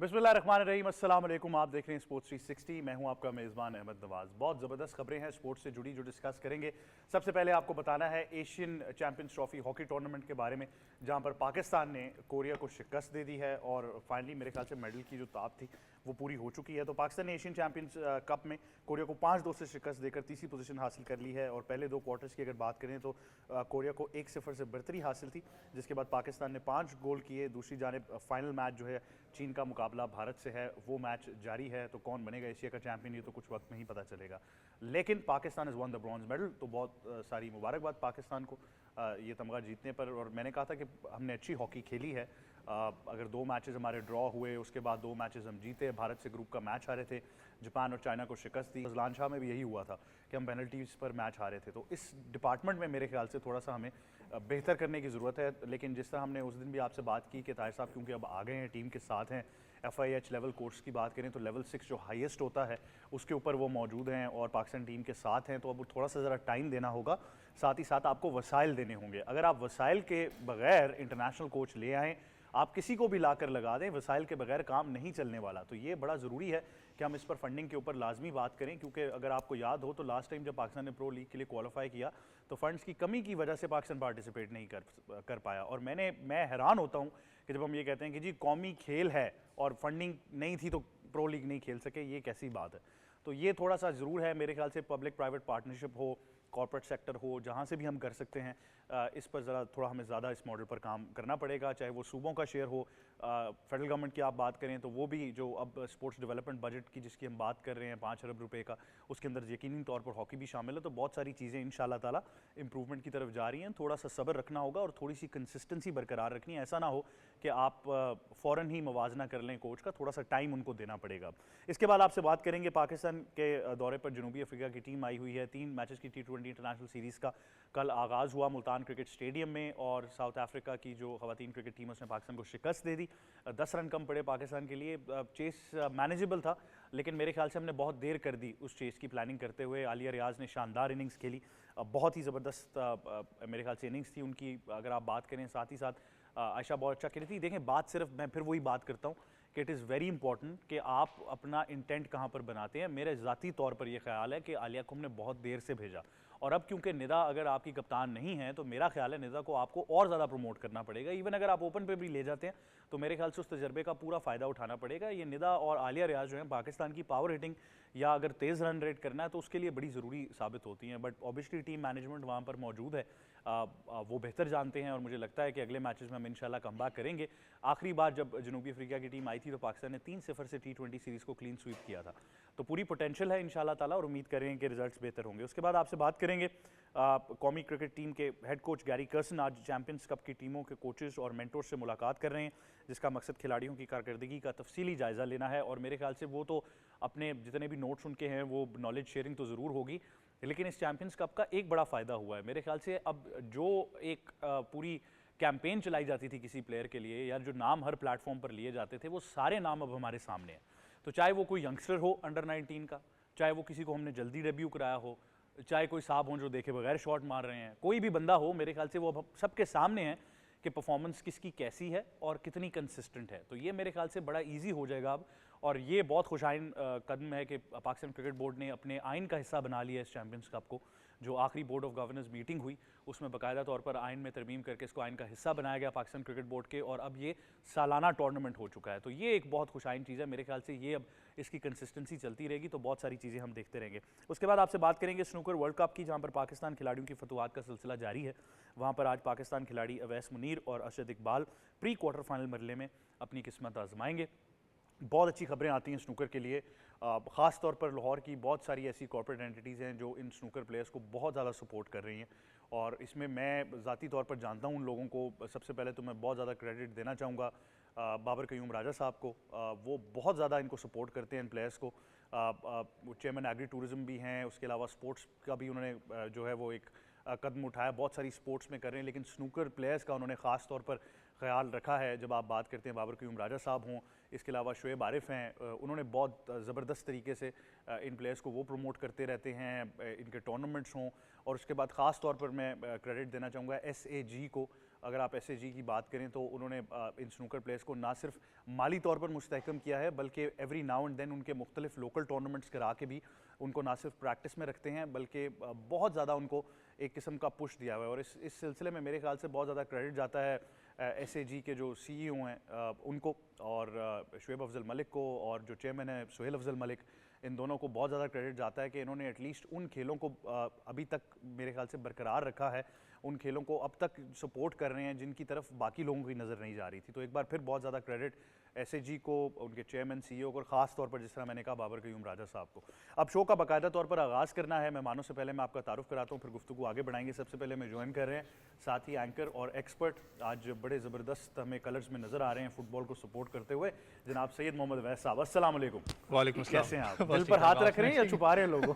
बिस्मिल्लाहिर्रहमानिर्रहीम, अस्सलाम वालेकुम। आप देख रहे हैं स्पोर्ट्स 360। मैं हूं आपका मेज़बान अहमद नवाज़। बहुत ज़बरदस्त खबरें हैं स्पोर्ट्स से जुड़ी जो डिस्कस करेंगे। सबसे पहले आपको बताना है Asian champions trophy hockey tournament के बारे में, जहां पर पाकिस्तान ने कोरिया को शिकस्त दे दी है और फाइनली मेरे ख्याल से मेडल की जो ताब थी वो पूरी हो चुकी है। तो पाकिस्तान ने एशियन चैंपियंस कप में कोरिया को 5-2 से शिकस्त देकर तीसरी पोजीशन हासिल कर ली है। और पहले दो क्वार्टर्स की अगर बात करें तो कोरिया को 1-0 से बढ़तरी हासिल थी, जिसके बाद पाकिस्तान ने 5 गोल किए। दूसरी जानिब फाइनल मैच जो है चीन का मुकाबला भारत से है, वो मैच जारी है। तो कौन बनेगा एशिया का चैंपियन ये तो कुछ वक्त में ही पता चलेगा। लेकिन Pakistan is one the bronze medal, तो बहुत सारी मुबारकबाद पाकिस्तान को ये तमगा जीतने पर। और मैंने कहा था कि हमने अच्छी हॉकी खेली है। अगर 2 मैचेस हमारे ड्रॉ हुए, उसके बाद 2 मैचेस हम जीते, भारत से ग्रुप का मैच हारे थे, जापान और चाइना को शिकस्त दी। अजलान शाह में भी यही हुआ था कि हम पेनल्टीज पर मैच हारे थे। तो इस डिपार्टमेंट में मेरे ख्याल से थोड़ा सा हमें बेहतर करने की ज़रूरत है। लेकिन जिस तरह हमने उस दिन भी आपसे बात की कि ताहिर साहब क्योंकि अब आ गए हैं, टीम के साथ हैं, FIH लेवल कोर्स की बात करें तो लेवल 6 जो हाईएस्ट होता है उसके ऊपर वो मौजूद हैं और पाकिस्तान टीम के साथ हैं। तो अब थोड़ा सा ज़रा टाइम देना होगा, साथ ही साथ आपको वसाइल देने होंगे। अगर आप वसाइल के बगैर इंटरनेशनल कोच ले आएँ, आप किसी को भी लाकर लगा दें, वसाइल के बगैर काम नहीं चलने वाला। तो ये बड़ा ज़रूरी है कि हम इस पर फंडिंग के ऊपर लाजमी बात करें, क्योंकि अगर आपको याद हो तो लास्ट टाइम जब पाकिस्तान ने प्रो लीग के लिए क्वालिफाई किया तो फंड्स की कमी की वजह से पाकिस्तान पार्टिसिपेट नहीं कर पाया। और मैं हैरान होता हूँ कि जब हम ये कहते हैं कि जी कौमी खेल है और फंडिंग नहीं थी तो प्रो लीग नहीं खेल सके, ये कैसी बात है। तो ये थोड़ा सा ज़रूर है मेरे ख्याल से, पब्लिक प्राइवेट पार्टनरशिप हो, कॉर्पोरेट सेक्टर हो, जहाँ से भी हम कर सकते हैं इस पर ज़रा थोड़ा हमें ज़्यादा इस मॉडल पर काम करना पड़ेगा। चाहे वो सूबों का शेयर हो, फेडरल गवर्नमेंट की आप बात करें तो वो भी जो अब स्पोर्ट्स डेवलपमेंट बजट की जिसकी हम बात कर रहे हैं 5 अरब रुपए का, उसके अंदर यकीनी तौर पर हॉकी भी शामिल है। तो बहुत सारी चीज़ें इंशाल्लाह ताला इंप्रूवमेंट की तरफ जा रही हैं। थोड़ा सा सब्र रखना होगा और थोड़ी सी कंसिस्टेंसी बरकरार रखनी है। ऐसा ना हो कि आप फ़ौरन ही मवाजना कर लें कोच का, थोड़ा सा टाइम उनको देना पड़ेगा। इसके बाद आपसे बात करेंगे पाकिस्तान के दौरे पर जनूबी अफ्रीका की टीम आई हुई है। 3 मैचेस की T20 इंटरनेशनल सीरीज़ का कल आगाज़ हुआ मुल्तान क्रिकेट स्टेडियम में और साउथ अफ्रीका की जो ख़वातीन क्रिकेट टीम उसने पाकिस्तान को शिकस्त दे दी। 10 रन कम पड़े पाकिस्तान के लिए। चेस मैनेजेबल था, लेकिन मेरे ख्याल से हमने बहुत देर कर दी उस चेस की प्लानिंग करते हुए। आलिया रियाज ने शानदार इनिंग्स खेली, बहुत ही ज़बरदस्त मेरे ख्याल से इनिंग्स थी उनकी। अगर आप बात करें साथ ही साथ आयशा बहुत अच्छा खेली थी। देखें, बात सिर्फ मैं फिर वही बात करता हूँ कि इट इज़ वेरी इंपॉर्टेंट कि आप अपना इंटेंट कहाँ पर बनाते हैं। मेरे ज़ाती तौर पर यह ख्याल है कि आलिया को हमने बहुत देर से भेजा और अब क्योंकि निदा अगर आपकी कप्तान नहीं है तो मेरा ख्याल है निदा को आपको और ज़्यादा प्रमोट करना पड़ेगा। इवन अगर आप ओपन पे भी ले जाते हैं तो मेरे ख्याल से उस तजर्बे का पूरा फ़ायदा उठाना पड़ेगा। ये निदा और आलिया रियाज जो है पाकिस्तान की पावर हिटिंग या अगर तेज़ रन रेट करना है तो उसके लिए बड़ी ज़रूरी साबित होती हैं। बट ऑब्वियसली टीम मैनेजमेंट वहाँ पर मौजूद है, वो बेहतर जानते हैं और मुझे लगता है कि अगले मैचेस में हम इंशाल्लाह कमबैक करेंगे। आखिरी बार जब जनूबी अफ्रीका की टीम आई थी तो पाकिस्तान ने 3-0 से T20 सीरीज़ को क्लीन स्वीप किया था। तो पूरी पोटेंशियल है इंशाल्लाह ताला और उम्मीद करेंगे कि रिजल्ट्स बेहतर होंगे। उसके बाद आपसे बात करेंगे कौमी क्रिकेट टीम के हेड कोच गैरी कर्सन आज चैंपियंस कप की टीमों के कोचेज़ और मेंटोर से मुलाकात कर रहे हैं, जिसका मकसद खिलाड़ियों की कारकर्दगी का तफसीली जायज़ा लेना है। और मेरे ख्याल से वो तो अपने जितने भी नोट्स उनके हैं वो नॉलेज शेयरिंग तो ज़रूर होगी, लेकिन इस चैंपियंस कप का एक बड़ा फ़ायदा हुआ है मेरे ख्याल से। अब जो एक पूरी कैंपेन चलाई जाती थी किसी प्लेयर के लिए या जो नाम हर प्लेटफॉर्म पर लिए जाते थे, वो सारे नाम अब हमारे सामने हैं। तो चाहे वो कोई यंगस्टर हो अंडर 19 का, चाहे वो किसी को हमने जल्दी डेब्यू कराया हो, चाहे कोई साहब हों जो देखे बगैर शॉट मार रहे हैं, कोई भी बंदा हो, मेरे ख्याल से वो अब सबके सामने है कि परफॉर्मेंस किसकी कैसी है और कितनी कंसिस्टेंट है। तो ये मेरे ख्याल से बड़ा इजी हो जाएगा अब। और ये बहुत खुशाइन कदम है कि पाकिस्तान क्रिकेट बोर्ड ने अपने आइन का हिस्सा बना लिया इस चैंपियंस कप को। जो आखिरी बोर्ड ऑफ गवर्नेंस मीटिंग हुई उसमें बाकायदा तौर पर आइन में तरमीम करके इसको आइन का हिस्सा बनाया गया पाकिस्तान क्रिकेट बोर्ड के, और अब ये सालाना टूर्नामेंट हो चुका है। तो ये एक बहुत खुशाइन चीज़ है मेरे ख्याल से। ये अब इसकी कंसिस्टेंसी चलती रहेगी तो बहुत सारी चीज़ें हम देखते रहेंगे। उसके बाद आपसे बात करेंगे स्नूकर वर्ल्ड कप की, जहाँ पर पाकिस्तान खिलाड़ियों की फतवाहत का सिलसिला जारी है। वहाँ पर आज पाकिस्तान खिलाड़ी अवैस मुनीर और Arshad Iqbal pre quarter final मरहले में अपनी किस्मत आजमाएंगे। बहुत अच्छी खबरें आती हैं स्नूकर के लिए, ख़ास तौर पर लाहौर की बहुत सारी ऐसी कॉर्पोरेट एंटिटीज़ हैं जो इन स्नूकर प्लेयर्स को बहुत ज़्यादा सपोर्ट कर रही हैं। और इसमें मैं ज़ाती तौर पर जानता हूँ उन लोगों को। सबसे पहले तो मैं बहुत ज़्यादा क्रेडिट देना चाहूँगा बाबर कयूम राजा साहब को। वो बहुत ज़्यादा इनको सपोर्ट करते हैं इन प्लेयर्स को। चेयरमैन एग्री टूरिज़म भी हैं, उसके अलावा स्पोर्ट्स का भी उन्होंने जो है वो एक कदम उठाया, बहुत सारी स्पोर्ट्स में कर रहे हैं, लेकिन स्नूकर प्लेयर्स का उन्होंने ख़ास तौर पर ख्याल रखा है। जब आप बात करते हैं बाबर कयूम राजा साहब हों, इसके अलावा शोएब आरिफ हैं, उन्होंने बहुत ज़बरदस्त तरीके से इन प्लेयर्स को वो प्रमोट करते रहते हैं, इनके टूर्नामेंट्स हों। और उसके बाद ख़ास तौर पर मैं क्रेडिट देना चाहूँगा SAG को, अगर आप एसएजी की बात करें तो उन्होंने इन स्नूकर प्लेयर्स को ना सिर्फ माली तौर पर मुस्तहकम किया है, बल्कि एवरी नाउ एंड देन उनके मुख्तलिफ लोकल टूर्नामेंट्स करा के भी उनको ना सिर्फ प्रैक्टिस में रखते हैं, बल्कि बहुत ज़्यादा उनको एक किस्म का पुश दिया हुआ है। और इस सिलसिले में मेरे ख्याल से बहुत ज़्यादा क्रेडिट जाता है एसएजी के जो सीईओ हैं उनको, और शुएब अफजल मलिक को, और जो चेयरमैन है सुहेल अफजल मलिक, इन दोनों को बहुत ज़्यादा क्रेडिट जाता है कि इन्होंने एटलीस्ट उन खेलों को अभी तक मेरे ख्याल से बरकरार रखा है, उन खेलों को अब तक सपोर्ट कर रहे हैं जिनकी तरफ बाकी लोगों की नज़र नहीं जा रही थी। तो एक बार फिर बहुत ज़्यादा क्रेडिट एसएजी को, उनके चेयरमैन सीईओ को, और ख़ास तौर पर जिस तरह मैंने कहा बाबर क़य्यूम राजा साहब को। अब शो का बाकायदा तौर पर आगाज़ करना है। मेहमानों से पहले मैं आपका तारुफ कराता हूँ, फिर गुफ्तगू आगे बढ़ाएंगे। सबसे पहले मैं ज्वाइन कर रहे हैं साथ ही एंकर और एक्सपर्ट, आज बड़े ज़बरदस्त हमें कलर्स में नज़र आ रहे हैं फुटबॉल को सपोर्ट करते हुए, जनाब सैयद मोहम्मद अवैस साहब। अस्सलाम वालेकुम। वालेकुम सलाम। कैसे हैं आप? दिल पर हाथ रख रहे हैं या छुपा रहे हैं लोगों?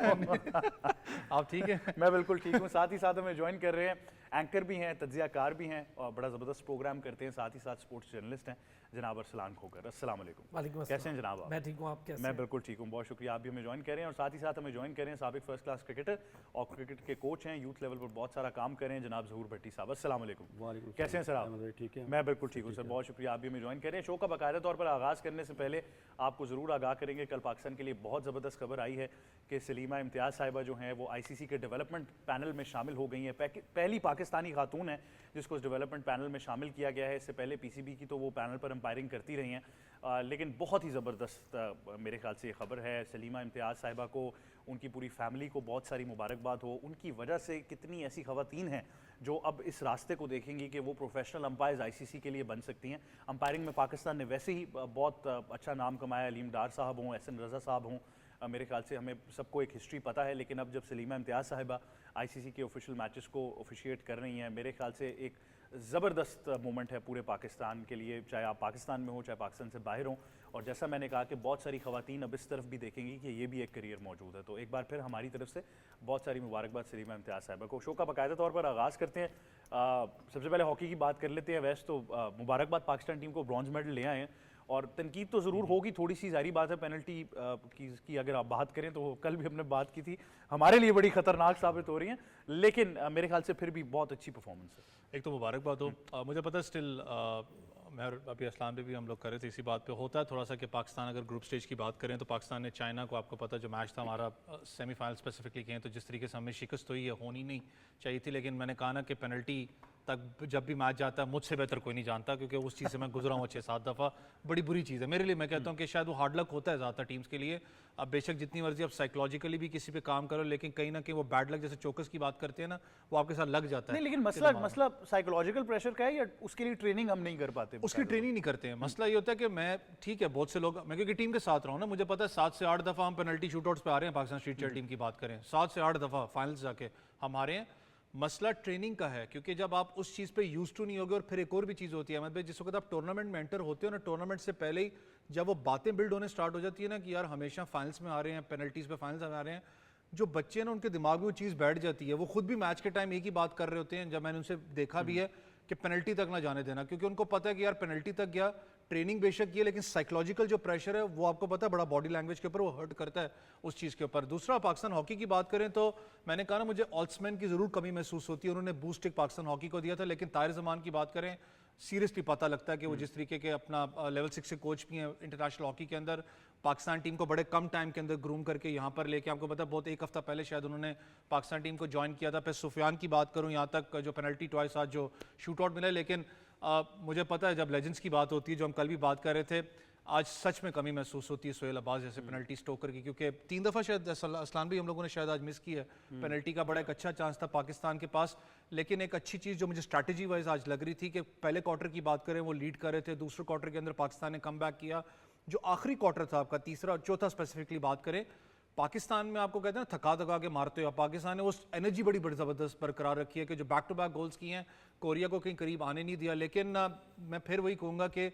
आप ठीक है? मैं बिल्कुल ठीक हूँ। साथ ही साथ हमें ज्वाइन कर रहे हैं एंकर भी हैं, तज्ज़ियाकार भी हैं, और बड़ा ज़बरदस्त प्रोग्राम करते हैं, साथ ही साथ स्पोर्ट्स जर्नलिस्ट हैं, जनाब अरसलान खोकर। अस्सलाम वालेकुम। वालेकुम अस्सलाम। कैसे हैं जनाब आप? मैं ठीक हूँ, आप कैसे मैं हैं? बिल्कुल ठीक हूँ, बहुत शुक्रिया। आप भी हमें ज्वाइन कर रहे हैं, और साथ ही साथ हमें ज्वाइन कर रहे हैं साबिक फर्स्ट क्लास क्रिकेटर और क्रिकेट के कोच हैं, यूथ लेवल पर बहुत सारा काम कर रहे हैं, जनाब ज़हूर भट्टी साहब। अस्सलाम वालेकुम। कैसे हैं सर आप? ठीक है, मैं बिल्कुल ठीक हूँ सर, बहुत शुक्रिया। आप भी हमें ज्वाइन कर रहे हैं। शो का बाकायदा तौर पर आगाज़ करने से पहले आपको ज़रूर आगाह करेंगे, कल पाकिस्तान के लिए बहुत ज़बरदस्त खबर आई है कि सलीमा इम्तियाज़ साहिबा जो हैं वो आईसीसी के डेवलपमेंट पैनल में शामिल हो गई हैं। पहली पाकिस्तानी खातून है जिसको इस डेवलपमेंट पैनल में शामिल किया गया है। इससे पहले पीसीबी की तो वो पैनल पर अंपायरिंग करती रही हैं, लेकिन बहुत ही ज़बरदस्त मेरे ख्याल से ये खबर है। सलीमा इम्तियाज़ साहिबा को, उनकी पूरी फैमिली को बहुत सारी मुबारकबाद हो। उनकी वजह से कितनी ऐसी ख़वातीन हैं जो अब इस रास्ते को देखेंगी कि वो प्रोफेशनल अंपायर्स आईसीसी के लिए बन सकती हैं। अंपायरिंग में पाकिस्तान ने वैसे ही बहुत अच्छा नाम कमाया, अलीम डार साहब हों, एहसन रज़ा साहब हों, मेरे ख्याल से हमें सबको एक हिस्ट्री पता है। लेकिन अब जब सलीमा इम्तियाज़ साहिबा आईसीसी के ऑफिशियल मैचेस को ऑफिशिएट कर रही हैं, मेरे ख्याल से एक ज़बरदस्त मोमेंट है पूरे पाकिस्तान के लिए, चाहे आप पाकिस्तान में हो चाहे पाकिस्तान से बाहर हों। और जैसा मैंने कहा कि बहुत सारी ख़वातीन अब इस तरफ भी देखेंगी कि ये भी एक करियर मौजूद है। तो एक बार फिर हमारी तरफ से बहुत सारी मुबारकबाद सलीमा इम्तियाज़ साहिबा को। शो का बाकायदा तौर पर आगाज़ करते हैं। सबसे पहले हॉकी की बात कर लेते हैं। वैसे तो मुबारकबाद पाकिस्तान टीम को ब्रॉन्ज मेडल ले आए हैं, और तनकीद तो ज़रूर होगी थोड़ी सी, जारी बात है। पेनल्टी की अगर आप बात करें तो कल भी हमने बात की थी, हमारे लिए बड़ी ख़तरनाक साबित हो रही हैं, लेकिन मेरे ख्याल से फिर भी बहुत अच्छी परफॉर्मेंस है। एक तो मुबारकबाद हो। मुझे पता है स्टिल मैं अभी असलाम पे भी हम लोग कर रहे थे इसी बात पे, होता है थोड़ा सा कि पाकिस्तान अगर ग्रुप स्टेज की बात करें तो पाकिस्तान ने चाइना को, आपको पता जो मैच था हमारा सेमीफाइनल स्पेसिफिकली कहें तो जिस तरीके से हमें शिकस्त हुई है, होनी नहीं चाहिए थी। लेकिन मैंने कहा ना कि पेनल्टी तक जब भी मैच जाता है मुझसे बेहतर कोई नहीं जानता, क्योंकि उस चीज़ से मैं गुजरा हूँ 6-7 दफ़ा। बड़ी बुरी चीज़ है मेरे लिए। मैं कहता हूँ कि शायद वो हार्ड लक होता है ज़्यादातर टीम्स के लिए। अब बेशक जितनी मर्जी आप साइकोलॉजिकली भी किसी पे काम करो, लेकिन कहीं ना कहीं वो बैड लक, जैसे चोकस की बात करते हैं ना, वो आपके साथ लग जाता है। नहीं, लेकिन मसला साइकोलॉजिकल प्रेशर का है या उसके लिए ट्रेनिंग हम नहीं कर पाते? उसकी ट्रेनिंग नहीं करते हैं। मसला ये होता है कि मैं, ठीक है बहुत से लोग, मैं क्योंकि टीम के साथ रहा हूँ ना, मुझे पता है 7 से 8 दफ़ा हम पेनल्टी शूटआउट्स पे आ रहे हैं। पाकिस्तान स्ट्रीट चेयर टीम की बात करें, 7 से 8 दफ़ा फाइनल्स जाके हम हारे हैं। मसला ट्रेनिंग का है, क्योंकि जब आप उस चीज़ पे यूज टू नहीं होगे, और फिर एक और भी चीज़ होती है मतलब जिस वक्त आप टूर्नामेंट में एंटर होते हो ना, टूर्नामेंट से पहले ही जब वो बातें बिल्ड होने स्टार्ट हो जाती है ना कि यार हमेशा फाइनल्स में आ रहे हैं, पेनल्टीज़ पे फाइनल्स में आ रहे हैं, जो बच्चे ना उनके दिमाग में वो चीज़ बैठ जाती है। वो खुद भी मैच के टाइम एक ही बात कर रहे होते हैं, जब मैंने उनसे देखा भी है कि पेनल्टी तक ना जाने देना, क्योंकि उनको पता है कि यार पेनल्टी तक गया, ट्रेनिंग बेशक ये, लेकिन साइकोलॉजिकल जो प्रेशर है वो आपको पता है बड़ा बॉडी लैंग्वेज के ऊपर वो हर्ट करता है उस चीज़ के ऊपर। दूसरा, पाकिस्तान हॉकी की बात करें तो मैंने कहा ना मुझे ऑल्समैन की ज़रूर कमी महसूस होती है। उन्होंने बूस्ट एक पाकिस्तान हॉकी को दिया था, लेकिन ताहिर ज़मान की बात करें सीरियसली पता लगता है कि वो जिस तरीके के अपना लेवल 6 से कोच भी हैं इंटरनेशनल हॉकी के अंदर, पाकिस्तान टीम को बड़े कम टाइम के अंदर ग्रूम करके यहाँ पर लेके, आपको पता है बहुत एक हफ्ता पहले शायद उन्होंने पाकिस्तान टीम को ज्वाइन किया था। फिर सुफियान की बात करूँ, यहाँ तक जो पेनल्टी ट्वाइस आज जो शूट आउट मिला, लेकिन मुझे पता है जब लेजेंड्स की बात होती है, जो हम कल भी बात कर रहे थे, आज सच में कमी महसूस होती है सोहेल अब्बास जैसे पेनल्टी स्टोकर की, क्योंकि 3 दफ़ा शायद असलान भी हम लोगों ने शायद आज मिस की है पेनल्टी का। बड़ा एक अच्छा चांस था पाकिस्तान के पास, लेकिन एक अच्छी चीज़ जो मुझे स्ट्रैटेजी वाइज आज लग रही थी कि पहले क्वार्टर की बात करें वो लीड कर रहे थे, दूसरे क्वार्टर के अंदर पाकिस्तान ने कम बैक किया। जो आखिरी क्वार्टर था आपका, तीसरा और चौथा स्पेसिफिकली बात करें, पाकिस्तान में आपको कहते हैं ना थका थका के मारते हो, पाकिस्तान ने उस एनर्जी बड़ी ज़बरदस्त बरकरार रखी है कि जो बैक टू बैक गोल्स किए हैं, कोरिया को कहीं करीब आने नहीं दिया। लेकिन मैं फिर वही कहूँगा कि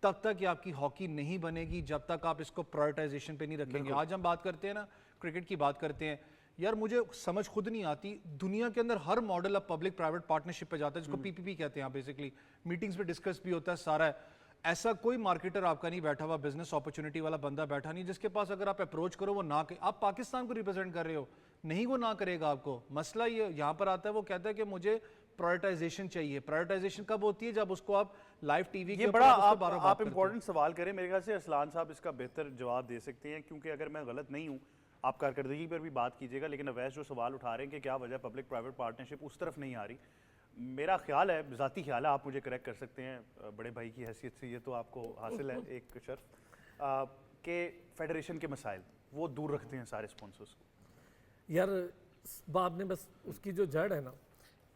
तब तक ये आपकी हॉकी नहीं बनेगी जब तक आप इसको प्रायोरिटाइजेशन पे नहीं रखेंगे। आज हम बात करते हैं ना, क्रिकेट की बात करते हैं, यार मुझे समझ खुद नहीं आती, दुनिया के अंदर हर मॉडल अब पब्लिक प्राइवेट पार्टनरशिप पे जाता है, जिसको पीपीपी कहते हैं। बेसिकली मीटिंग्स पे डिस्कस भी होता है सारा है। ऐसा कोई मार्केटर आपका नहीं बैठा हुआ, बिजनेस अपॉर्चुनिटी वाला बंदा बैठा नहीं जिसके पास अगर आप अप्रोच करो वो ना, आप पाकिस्तान को रिप्रेजेंट कर रहे हो, नहीं वो ना करेगा आपको। मसला ये यहाँ पर आता है, वो कहता है कि मुझे प्रायोरिटाइजेशन चाहिए। प्रायोरिटाइजेशन कब होती है? जब उसको आप लाइव टीवी ये बड़ा आप इंपॉर्टेंट सवाल करें, मेरे ख्याल से असलान साहब इसका बेहतर जवाब दे सकते हैं, क्योंकि अगर मैं गलत नहीं हूँ आप कारकर्दगी पर भी बात कीजिएगा, लेकिन अवैस जो सवाल उठा रहे हैं कि क्या वजह पब्लिक प्राइवेट पार्टनरशिप उस तरफ नहीं आ रही, मेरा ख्याल है, ज़ाती ख्याल है, आप मुझे करेक्ट कर सकते हैं बड़े भाई की हैसियत से, ये तो आपको हासिल है एक शर्फ के फेडरेशन के मसाइल वो दूर रखते हैं सारे स्पॉन्सर्स को। यार बाप ने बस उसकी जो जड़ है ना,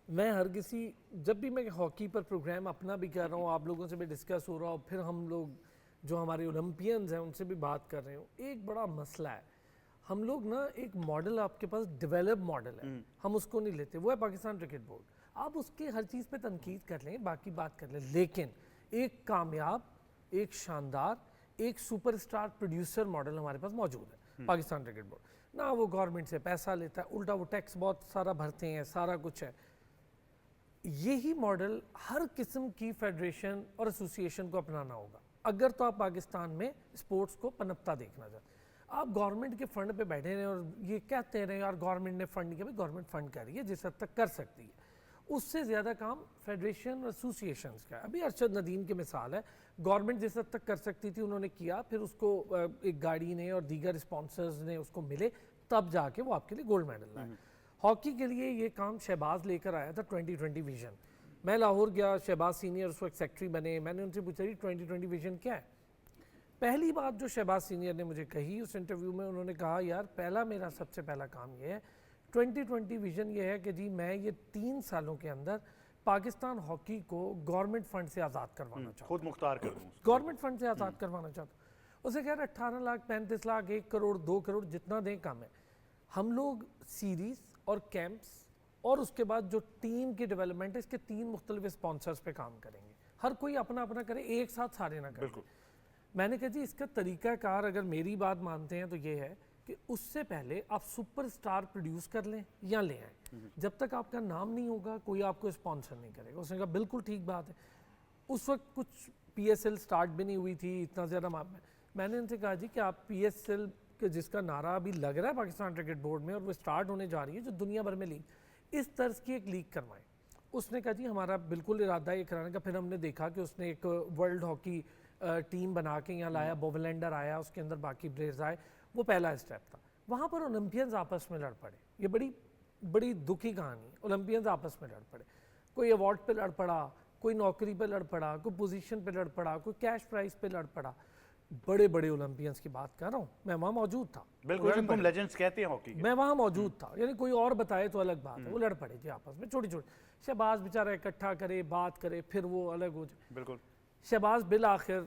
मैं हर किसी जब भी मैं हॉकी पर प्रोग्राम अपना भी कर रहा हूँ, आप लोगों से भी डिस्कस हो रहा हो, फिर हम लोग जो हमारे ओलंपियंस हैं उनसे भी बात कर रहे हो, एक बड़ा मसला है, हम लोग ना एक मॉडल आपके पास डेवलप मॉडल है, हम उसको नहीं लेते, वो है पाकिस्तान क्रिकेट बोर्ड। आप उसके हर चीज़ पे तनकीद कर लें, बाकी बात कर लें, लेकिन एक कामयाब, एक शानदार, एक सुपरस्टार प्रोड्यूसर मॉडल हमारे पास मौजूद है पाकिस्तान क्रिकेट बोर्ड। ना वो गवर्नमेंट से पैसा लेता है, उल्टा वो टैक्स बहुत सारा भरते हैं, सारा कुछ है। यही मॉडल हर किस्म की फेडरेशन और एसोसिएशन को अपनाना होगा अगर तो आप पाकिस्तान में स्पोर्ट्स को पनपता देखना चाहते। आप गवर्नमेंट के फंड पे बैठे रहे और ये कहते रहे यार गवर्नमेंट ने फंड किया, गवर्नमेंट फंड कर रही है जिस हद तक कर सकती है, उससे ज़्यादा काम फेडरेशन और एसोसिएशंस का है। अभी अरशद नदीम की मिसाल है, गवर्नमेंट जिस हद तक कर सकती थी उन्होंने किया, फिर उसको एक गाड़ी ने और दीगर स्पॉन्सर्स ने उसको मिले, तब जाके वो आपके लिए गोल्ड मेडल लाए। हॉकी के लिए ये काम शहबाज लेकर आया था 2020 विजन। मैं लाहौर गया, शहबाज सीनियर उस वक्त सेक्रेटरी बने, मैंने उनसे पूछा जी 2020 विजन क्या है। पहली बात जो शहबाज सीनियर ने मुझे कही उस इंटरव्यू में, उन्होंने कहा यार पहला मेरा सबसे पहला काम ये है 2020 विजन ये है कि जी मैं ये 3 सालों के अंदर पाकिस्तान हॉकी को गवर्नमेंट फंड से आज़ाद करवाना चाहता हूँ, खुद मुख्तार कर दूँ, गवर्नमेंट फंड से आज़ाद करवाना चाहता हूँ। उसे कह रहा 18 लाख 35 लाख 1 करोड़ 2 करोड़ जितना दें कम है, हम लोग सीरीज़ और कैंप्स और उसके बाद जो टीम की डेवलपमेंट है इसके 3 मुख्तलिफ स्पॉन्सर्स पे काम करेंगे, हर कोई अपना अपना करे, एक साथ सारे ना करें। मैंने कहा जी इसका तरीकाकार अगर मेरी बात मानते हैं तो ये है कि उससे पहले आप सुपरस्टार प्रोड्यूस कर लें या ले आएँ, जब तक आपका नाम नहीं होगा कोई आपको स्पॉन्सर नहीं करेगा। उसने कहा बिल्कुल ठीक बात है। उस वक्त कुछ PSL स्टार्ट भी नहीं हुई थी, इतना ज़्यादा मैंने उनसे कहा जी कि आप PSL के जिसका नारा अभी लग रहा है पाकिस्तान क्रिकेट बोर्ड में और वो स्टार्ट होने जा रही है जो दुनिया भर में लीग, इस तर्ज की एक लीग करवाएं। उसने कहा जी हमारा बिल्कुल इरादा है ये कराने का। फिर हमने देखा कि उसने एक वर्ल्ड हॉकी टीम बना के यहाँ लाया, बोवलैंडर आया, उसके अंदर बाकी प्लेयर्स आए, वो पहला स्टेप था। वहाँ पर ओलंपियंस आपस में लड़ पड़े, ये बड़ी दुखी कहानी। ओलंपियंस आपस में लड़ पड़े, कोई अवार्ड पे लड़ पड़ा, कोई नौकरी पे लड़ पड़ा, कोई पोजीशन पे लड़ पड़ा, कोई कैश प्राइस पे लड़ पड़ा। बड़े बड़े ओलंपियंस की बात कर रहा हूँ, मैं वहाँ मौजूद था। बिल्कुल जिनको लेजेंड्स कहते हैं हॉकी के, मैं वहाँ मौजूद था, यानी कोई और बताए तो अलग बात है। वो लड़ पड़े थे आपस में, छोटी छोटी। शहबाज बेचारा इकट्ठा करे, बात करे, फिर वो अलग हो जाए। बिल्कुल शहबाज बिल आखिर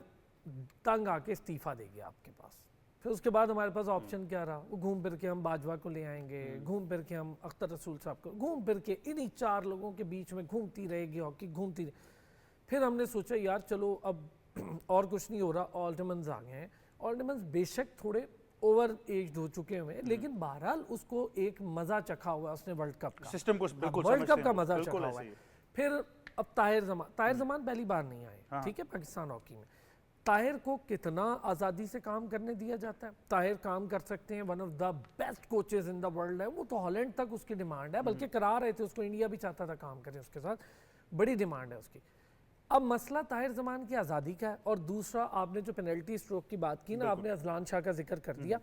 तंग आके इस्तीफा दे गया आपके पास। फिर उसके बाद हमारे पास ऑप्शन क्या रहा, वो घूम फिर के हम बाजवा को ले आएंगे, घूम फिर के हम अख्तर रसूल साहब को, घूम फिर के इन्हीं 4 लोगों के बीच में घूमती रहेगी हॉकी, घूमती रहे। फिर हमने सोचा यार चलो अब और कुछ नहीं हो रहा, ऑल्टमन्स आ गए हैं। ऑल्टमन्स बेशक थोड़े ओवर एज हो चुके हुए हैं, लेकिन बहरहाल उसको एक मज़ा चखा हुआ उसने वर्ल्ड कप का, सिस्टम को बिल्कुल वर्ल्ड कप का समझते मज़ा हैं, चखा बिल्कुल हुआ ऐसे है। ही। फिर अब ताहिर जमान पहली बार नहीं आए, ठीक है, पाकिस्तान हॉकी में। ताहिर को कितना आज़ादी से काम करने दिया जाता है, ताहिर काम कर सकते हैं, one of the best coaches in the world है, वो तो हॉलैंड तक उसकी डिमांड है, बल्कि करा रहे थे उसको, इंडिया भी चाहता था काम करे उसके साथ, बड़ी डिमांड है उसकी। अब मसला ताहिर जमान की आज़ादी का है, और दूसरा आपने जो पेनल्टी स्ट्रोक की बात की ना, आपने अजलान शाह का जिक्र कर दिया।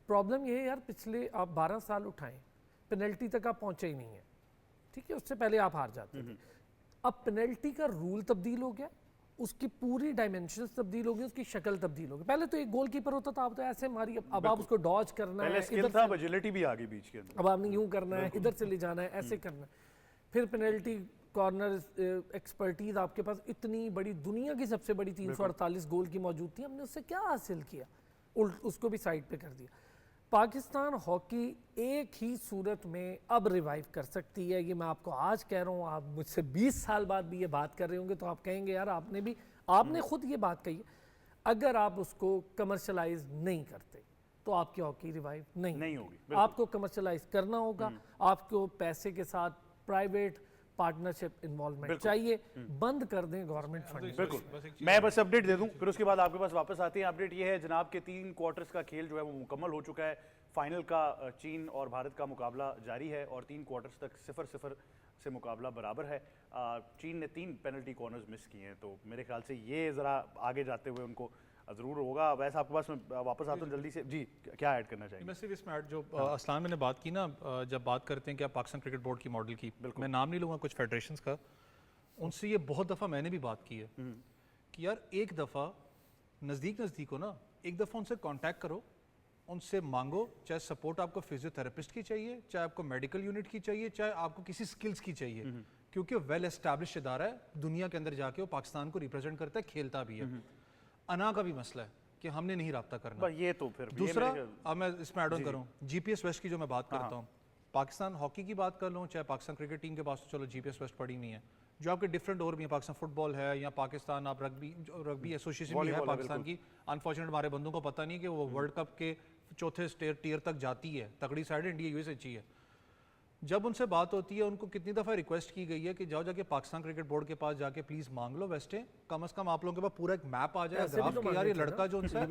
प्रॉब्लम ये है यार, पिछले आप 12 साल उठाएं, पेनल्टी तक आप पहुँचे ही नहीं है, ठीक है, उससे पहले आप हार जाते थे। अब पेनल्टी का रूल तब्दील हो गया, उसकी पूरी डायमेंशंस तब्दील हो गई, उसकी शक्ल तब्दील हो गई। पहले तो एक गोलकीपर होता था, आप तो ऐसे मारी, अब आप उसको डॉज करना है, स्किल था, एजिलिटी भी आ गई बीच के अंदर, अब आपने यूं करना है, इधर से ले जाना है, ऐसे करना है। फिर पेनल्टी कॉर्नर एक्सपर्टीज आपके पास इतनी बड़ी, दुनिया की सबसे बड़ी 348 गोल की मौजूद थी, हमने उससे क्या हासिल किया, उसको भी साइड पे कर दिया। पाकिस्तान हॉकी एक ही सूरत में अब रिवाइव कर सकती है, ये मैं आपको आज कह रहा हूँ। आप मुझसे 20 साल बाद भी ये बात कर रहे होंगे तो आप कहेंगे यार आपने खुद ये बात कही। अगर आप उसको कमर्शलाइज नहीं करते तो आपकी हॉकी रिवाइव नहीं होगी। आपको कमर्शलाइज करना होगा, आपको पैसे के साथ प्राइवेट पार्टनरशिप इन्वॉल्वमेंट चाहिए, बंद कर दें गवर्नमेंट फंड। बिल्कुल, मैं बस अपडेट दे दूं, फिर उसके बाद आपके पास वापस आते हैं। अपडेट ये है जनाब के 3 क्वार्टर्स का खेल जो है वो मुकम्मल हो चुका है। फाइनल का चीन और भारत का मुकाबला जारी है और 3 क्वार्टर्स तक 0-0 से मुकाबला बराबर है। चीन ने 3 पेनल्टी कॉर्नर्स मिस किए हैं, तो मेरे ख्याल से ये ज़रा आगे जाते हुए उनको ज़रूर होगा। वैसे आपके पास मैं वापस आता हूँ जल्दी से जी, क्या ऐड करना चाहिए? मैं सिर्फ इसमें ऐड जो असलान मैंने बात की ना, जब बात करते हैं कि आप पाकिस्तान क्रिकेट बोर्ड की मॉडल की, मैं नाम नहीं लूँगा कुछ फेडरेशंस का, उनसे ये बहुत दफ़ा मैंने भी बात की है कि यार एक दफ़ा नज़दीक हो ना, एक दफ़ा उनसे कांटेक्ट करो, उनसे मांगो, चाहे सपोर्ट आपको फिजियोथेरेपिस्ट की चाहिए, चाहे आपको मेडिकल यूनिट की चाहिए, चाहे आपको किसी स्किल्स की चाहिए, क्योंकि वेल एस्टैब्लिश इदारा है, दुनिया के अंदर जाके वो पाकिस्तान को रिप्रेजेंट करता है, खेलता भी है। अना का भी मसला है कि हमने नहीं रब्ता करना। ये तो फिर दूसरा, अब मैं इसमें ऐड ऑन करूँ, जीपीएस वेस्ट की जो मैं बात करता हूँ, पाकिस्तान हॉकी की बात कर लूँ, चाहे पाकिस्तान क्रिकेट टीम के पास तो चलो जीपीएस वेस्ट पड़ी नहीं है, जो आपके डिफरेंट और भी हैं, पाकिस्तान फुटबॉल है या पाकिस्तान आप रग्बी एसोसिएशन भी है पाकिस्तान की। अनफॉर्चुनेट हमारे बंदों को पता नहीं कि वो वर्ल्ड कप के चौथे टियर तक जाती है, तगड़ी साइड इंडिया यूएसए अच्छी है। जब उनसे बात होती है, उनको कितनी दफ़ा रिक्वेस्ट की गई है कि जाओ जाके पाकिस्तान क्रिकेट बोर्ड के पास जाके प्लीज़ मांग लो वेस्टे, कम से कम आप लोगों के पास पूरा एक मैप आ जाए, ग्राफ कि यार ये लड़का जो उनसे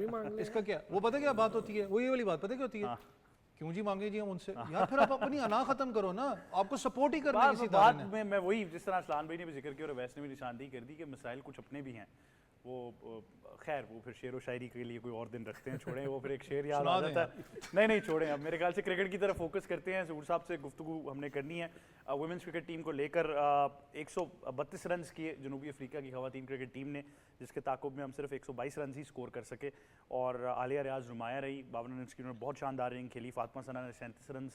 इसका क्या, वो पता क्या बात होती है, वो ये वाली बात पता क्या होती है, क्यों जी मांगे जी हम उनसे, यार फिर आप अपनी अना खत्म करो ना, आपको सपोर्ट ही करना है किसी बात इदारे ने। में मैं वही जिस तरह असलान भाई ने भी जिक्र किया और वैसे ने भी निशानदेही कर दी कि मसाइल कुछ अपने भी हैं, वो खैर वो फिर शेर व शायरी के लिए कोई और दिन रखते हैं, छोड़ें, वो फिर एक शेर याद आ जाता है। नहीं छोड़ें, अब मेरे ख्याल से क्रिकेट की तरफ फोकस करते हैं। ज़हूर साहब से गुफ्तगू हमने करनी है वुमेंस क्रिकेट टीम को लेकर। 132 रन किए जनूबी अफ्रीका की खवातीन क्रिकेट टीम ने, जिसके ताकुब में हम सिर्फ 122 रन ही स्कोर कर सके और आलिया रियाज नुमाया रही, 52 रन की उन्होंने बहुत शानदार इनिंग खेली। फातिमा सना ने 37 रन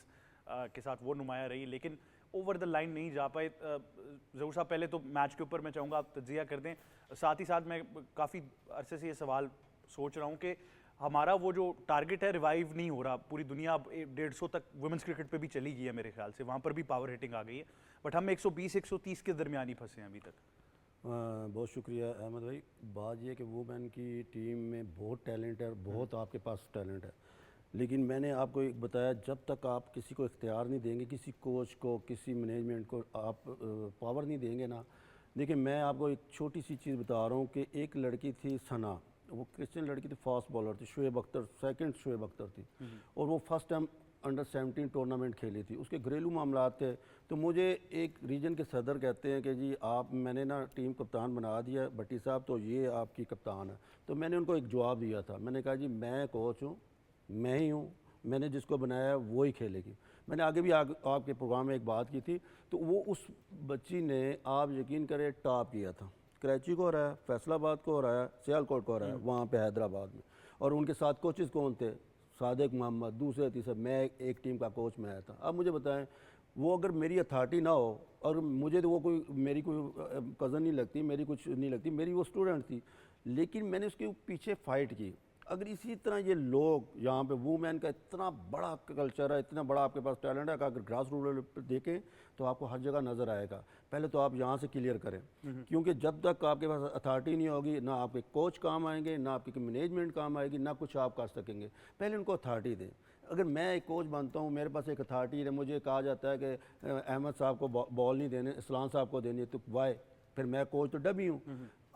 के साथ वो नुमाया रही, लेकिन ओवर द लाइन नहीं जा पाए। ज़हूर साहब पहले तो मैच के ऊपर मैं चाहूँगा आप तज्जिया कर दें, साथ ही साथ मैं काफ़ी अरसे से ये सवाल सोच रहा हूँ कि हमारा वो जो टारगेट है रिवाइव नहीं हो रहा। पूरी दुनिया अब 150 तक वुमेंस क्रिकेट पे भी चली गई है मेरे ख्याल से, वहाँ पर भी पावर हिटिंग आ गई है, बट हम 120-130 के दरमियान ही फंसे हैं अभी तक। बहुत शुक्रिया अहमद भाई। बात यह कि वुमेन की टीम में बहुत टैलेंट है, बहुत आपके पास टैलेंट है, लेकिन मैंने आपको एक बताया, जब तक आप किसी को इख्तियार नहीं देंगे, किसी कोच को, किसी मैनेजमेंट को आप पावर नहीं देंगे ना। देखिए मैं आपको एक छोटी सी चीज़ बता रहा हूँ कि एक लड़की थी सना, वो क्रिश्चियन लड़की थी, फास्ट बॉलर थी, शुएब अख्तर, सेकंड शुएब अख्तर थी, और वो फर्स्ट टाइम अंडर 17 टूर्नामेंट खेली थी। उसके घरेलू मामला थे, तो मुझे एक रीजन के सदर कहते हैं कि जी आप, मैंने ना टीम कप्तान बना दिया भट्टी साहब, तो ये आपकी कप्तान है। तो मैंने उनको एक जवाब दिया था, मैंने कहा जी मैं कोच हूँ, मैं ही हूँ, मैंने जिसको बनाया वो ही खेलेगी। मैंने आगे भी आपके प्रोग्राम में एक बात की थी, तो वो उस बच्ची ने, आप यकीन करें, टॉप किया था। कराची को हराया, फैसलाबाद को हराया, सियालकोट को हराया, वहाँ पे हैदराबाद में। और उनके साथ कोचेज़ कौन थे? सादिक मोहम्मद, दूसरे तीसरे, मैं एक टीम का कोच मैं था। अब मुझे बताएं, वो अगर मेरी अथॉरिटी ना हो, और मुझे तो वो कोई मेरी कोई कज़न नहीं लगती, मेरी कुछ नहीं लगती, मेरी वो स्टूडेंट थी, लेकिन मैंने उसके पीछे फ़ाइट की। अगर इसी तरह ये लोग यहाँ पे वुमेन का इतना बड़ा कल्चर है, इतना बड़ा आपके पास टैलेंट है कि अगर ग्रास रूट लेवल पर देखें तो आपको हर जगह नज़र आएगा। पहले तो आप यहाँ से क्लियर करें, क्योंकि जब तक आपके पास अथॉरिटी नहीं होगी, ना आपके कोच काम आएंगे, ना आपकी मैनेजमेंट काम आएगी, ना कुछ आप कर सकेंगे। पहले उनको अथॉरिटी दें। अगर मैं एक कोच बनता हूँ, मेरे पास एक अथॉरिटी है, मुझे कहा जाता है कि अहमद साहब को बॉल नहीं देने, इस्लाम साहब को देनी है, तो वाई, फिर मैं कोच तो डबी हूँ।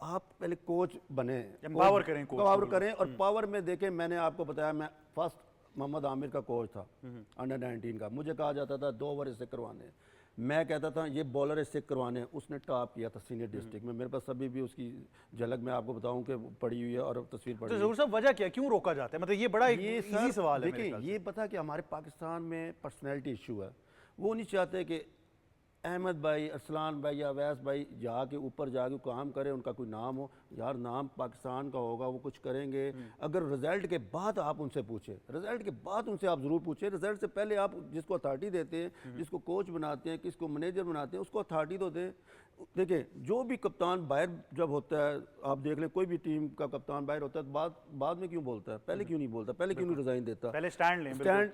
आप पहले कोच बने, पावर करें, पावर करें, और पावर में देखें। मैंने आपको बताया, मैं फर्स्ट मोहम्मद आमिर का कोच था, अंडर 19 का। मुझे कहा जाता था 2 ओवर इससे करवाने, मैं कहता था ये बॉलर इससे करवाने। उसने टॉप किया था सीनियर डिस्ट्रिक्ट में। मेरे पास अभी भी उसकी झलक मैं आपको बताऊं कि पड़ी हुई है और तस्वीर पड़ी हुई है। तो सब वजह क्या, क्यों रोका जाता है? मतलब ये बड़ा इजी सवाल है। देखिए ये पता कि हमारे पाकिस्तान में पर्सनैलिटी इशू है। वो नहीं चाहते कि अहमद भाई, अरसलान भाई या अवैस भाई जाके ऊपर जाके काम करें, उनका कोई नाम हो। यार नाम पाकिस्तान का होगा, वो कुछ करेंगे। अगर रिजल्ट के बाद आप उनसे पूछें, रिजल्ट के बाद उनसे आप ज़रूर पूछें। रिजल्ट से पहले आप जिसको अथॉरिटी देते हैं, जिसको कोच बनाते हैं, किसको मैनेजर बनाते हैं, उसको अथॉरिटी तो दें। देखिए जो भी कप्तान बाहर जब होता है, आप देख लें कोई भी टीम का कप्तान बाहर होता है, बाद में क्यों बोलता है? पहले क्यों नहीं बोलता? पहले क्यों नहीं रिजाइन देता? पहले स्टैंड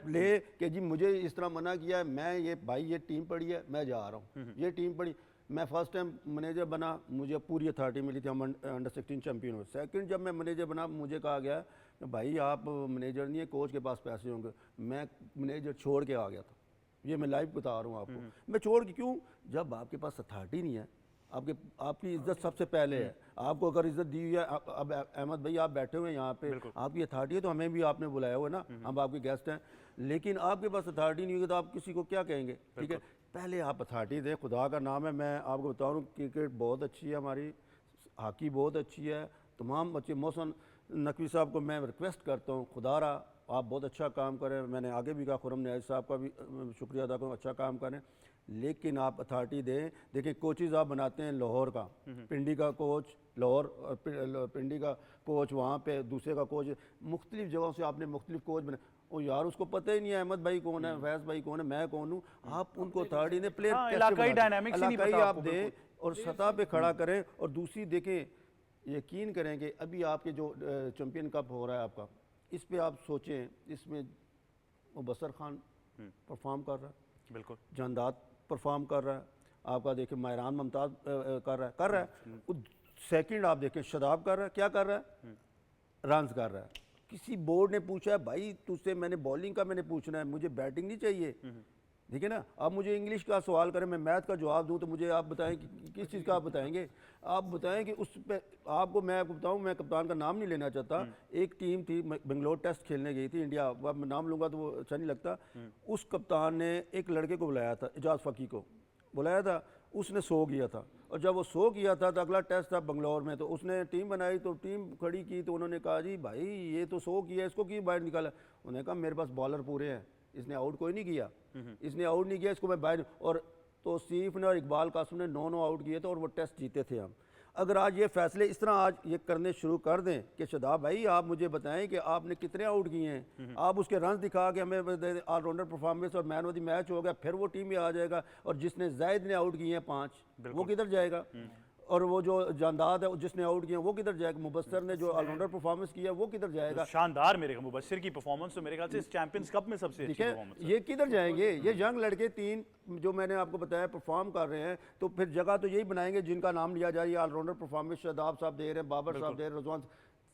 ले कि जी मुझे इस तरह मना किया है, मैं ये भाई ये टीम पड़ी है, मैं जा रहा हूँ, ये टीम पड़ी। मैं फर्स्ट टाइम मैनेजर बना, मुझे पूरी अथॉरिटी मिली थी, हम अंडर 16 चैंपियन हुए। सेकंड जब मैं मैनेजर बना, मुझे कहा गया भाई आप मैनेजर नहीं है, कोच के पास पैसे होंगे। मैं मैनेजर छोड़ के आ गया था, ये मैं लाइव बता रहा हूँ आपको। मैं छोड़ के क्यों, जब आपके पास अथॉरिटी नहीं है, आपकी इज्जत सबसे पहले है। आपको अगर इज्जत दी हुई है, अब अहमद भाई आप बैठे हुए हैं यहाँ पे, आपकी अथॉरिटी है तो हमें भी आपने बुलाया हुआ है ना, हम आपके गेस्ट हैं, लेकिन आपके पास अथॉरिटी नहीं होगी तो आप किसी को क्या कहेंगे? ठीक है, पहले आप अथॉरिटी दें, खुदा का नाम है। मैं आपको बता रहा हूँ क्रिकेट बहुत अच्छी है हमारी, हॉकी बहुत अच्छी है, तमाम अच्छे। मोहसिन नकवी साहब को मैं रिक्वेस्ट करता हूँ, खुदा रहा आप बहुत अच्छा काम करें, मैंने आगे भी कहा, खुरम न्याज साहब का भी शुक्रिया अदा करूँ, अच्छा काम करें, लेकिन आप अथॉरिटी दें। देखिए कोचेज़ आप बनाते हैं लाहौर का, पिंडी का कोच लाहौर, पिंडी का कोच वहाँ पे, दूसरे का कोच, मुख्तलिफ जगहों से आपने मुख्तलिफ कोच बना। ओ यार उसको पता ही नहीं है अहमद भाई कौन है, फैज़ भाई कौन है, मैं कौन हूँ। आप उनको अथॉरिटी ने प्लेयर इलाकाई डायनामिक्स ही नहीं पता आप दें और सतह पे खड़ा करें। और दूसरी देखें, यकीन करें कि अभी आपके जो चैम्पियन कप हो रहा है आपका, इस पे आप सोचें, इसमें मुबस्सर खान परफॉर्म कर रहा है, बिल्कुल जानदाद परफॉर्म कर रहा है, आपका देखें महरान मुमताज़ कर रहा है। सेकंड आप देखें शदाब कर रहा है, क्या कर रहा है, रन्स कर रहा है। किसी बोर्ड ने पूछा है भाई तुझसे, मैंने बॉलिंग का मैंने पूछना है, मुझे बैटिंग नहीं चाहिए, ठीक है ना। आप मुझे इंग्लिश का सवाल करें, मैं मैथ का जवाब दूं तो मुझे आप बताएं कि किस चीज़ का आप बताएंगे। आप बताएं कि उस पे आपको, मैं आपको बताऊं, मैं कप्तान का नाम नहीं लेना चाहता, एक टीम थी बेंगलोर टेस्ट खेलने गई थी इंडिया, अब मैं नाम लूँगा तो वो अच्छा नहीं लगता। उस कप्तान ने एक लड़के को बुलाया था, एजाज फ़की को बुलाया था, उसने 100 किया था, और जब वो 100 किया था तो अगला टेस्ट था बंगलौर में, तो उसने टीम बनाई, तो टीम खड़ी की, तो उन्होंने कहा जी भाई ये तो 100 किया, इसको क्यों बाहर निकाला? उन्होंने कहा मेरे पास बॉलर पूरे हैं, इसने आउट कोई नहीं किया, इसने आउट नहीं किया, इसको मैं बाहर। और तौसीफ ने और इकबाल कासिम ने 9 आउट किए थे और वो टेस्ट जीते थे हम। अगर आज ये फैसले इस तरह आज ये करने शुरू कर दें कि शदाब भाई आप मुझे बताएं कि आपने कितने आउट किए हैं, आप उसके रन दिखा के हमें ऑलराउंडर परफॉर्मेंस और मैन ऑफ द मैच हो गया, फिर वो टीम में आ जाएगा। और जिसने जायद ने आउट किए हैं 5, वो किधर जाएगा? और वो जो जानदाद है जिसने आउट किया वो किधर जाएगा? मुबस्सर ने जो ऑलराउंडर परफॉर्मेंस किया वो किधर जाएगा? शानदार मेरे मुबस्सिर की परफॉर्मेंस तो मेरे ख्याल से इस चैंपियंस कप में सबसे अच्छी परफॉर्मेंस है। ये किधर जाएंगे? ये यंग लड़के 3 जो मैंने आपको बताया परफॉर्म कर रहे हैं, तो फिर जगह तो यही बनाएंगे जिनका नाम लिया जाए। ऑलराउंडर परफॉर्मेंस शादाब साहब दे रहे हैं, बाबर साहब दे रहे हैं, रजवान,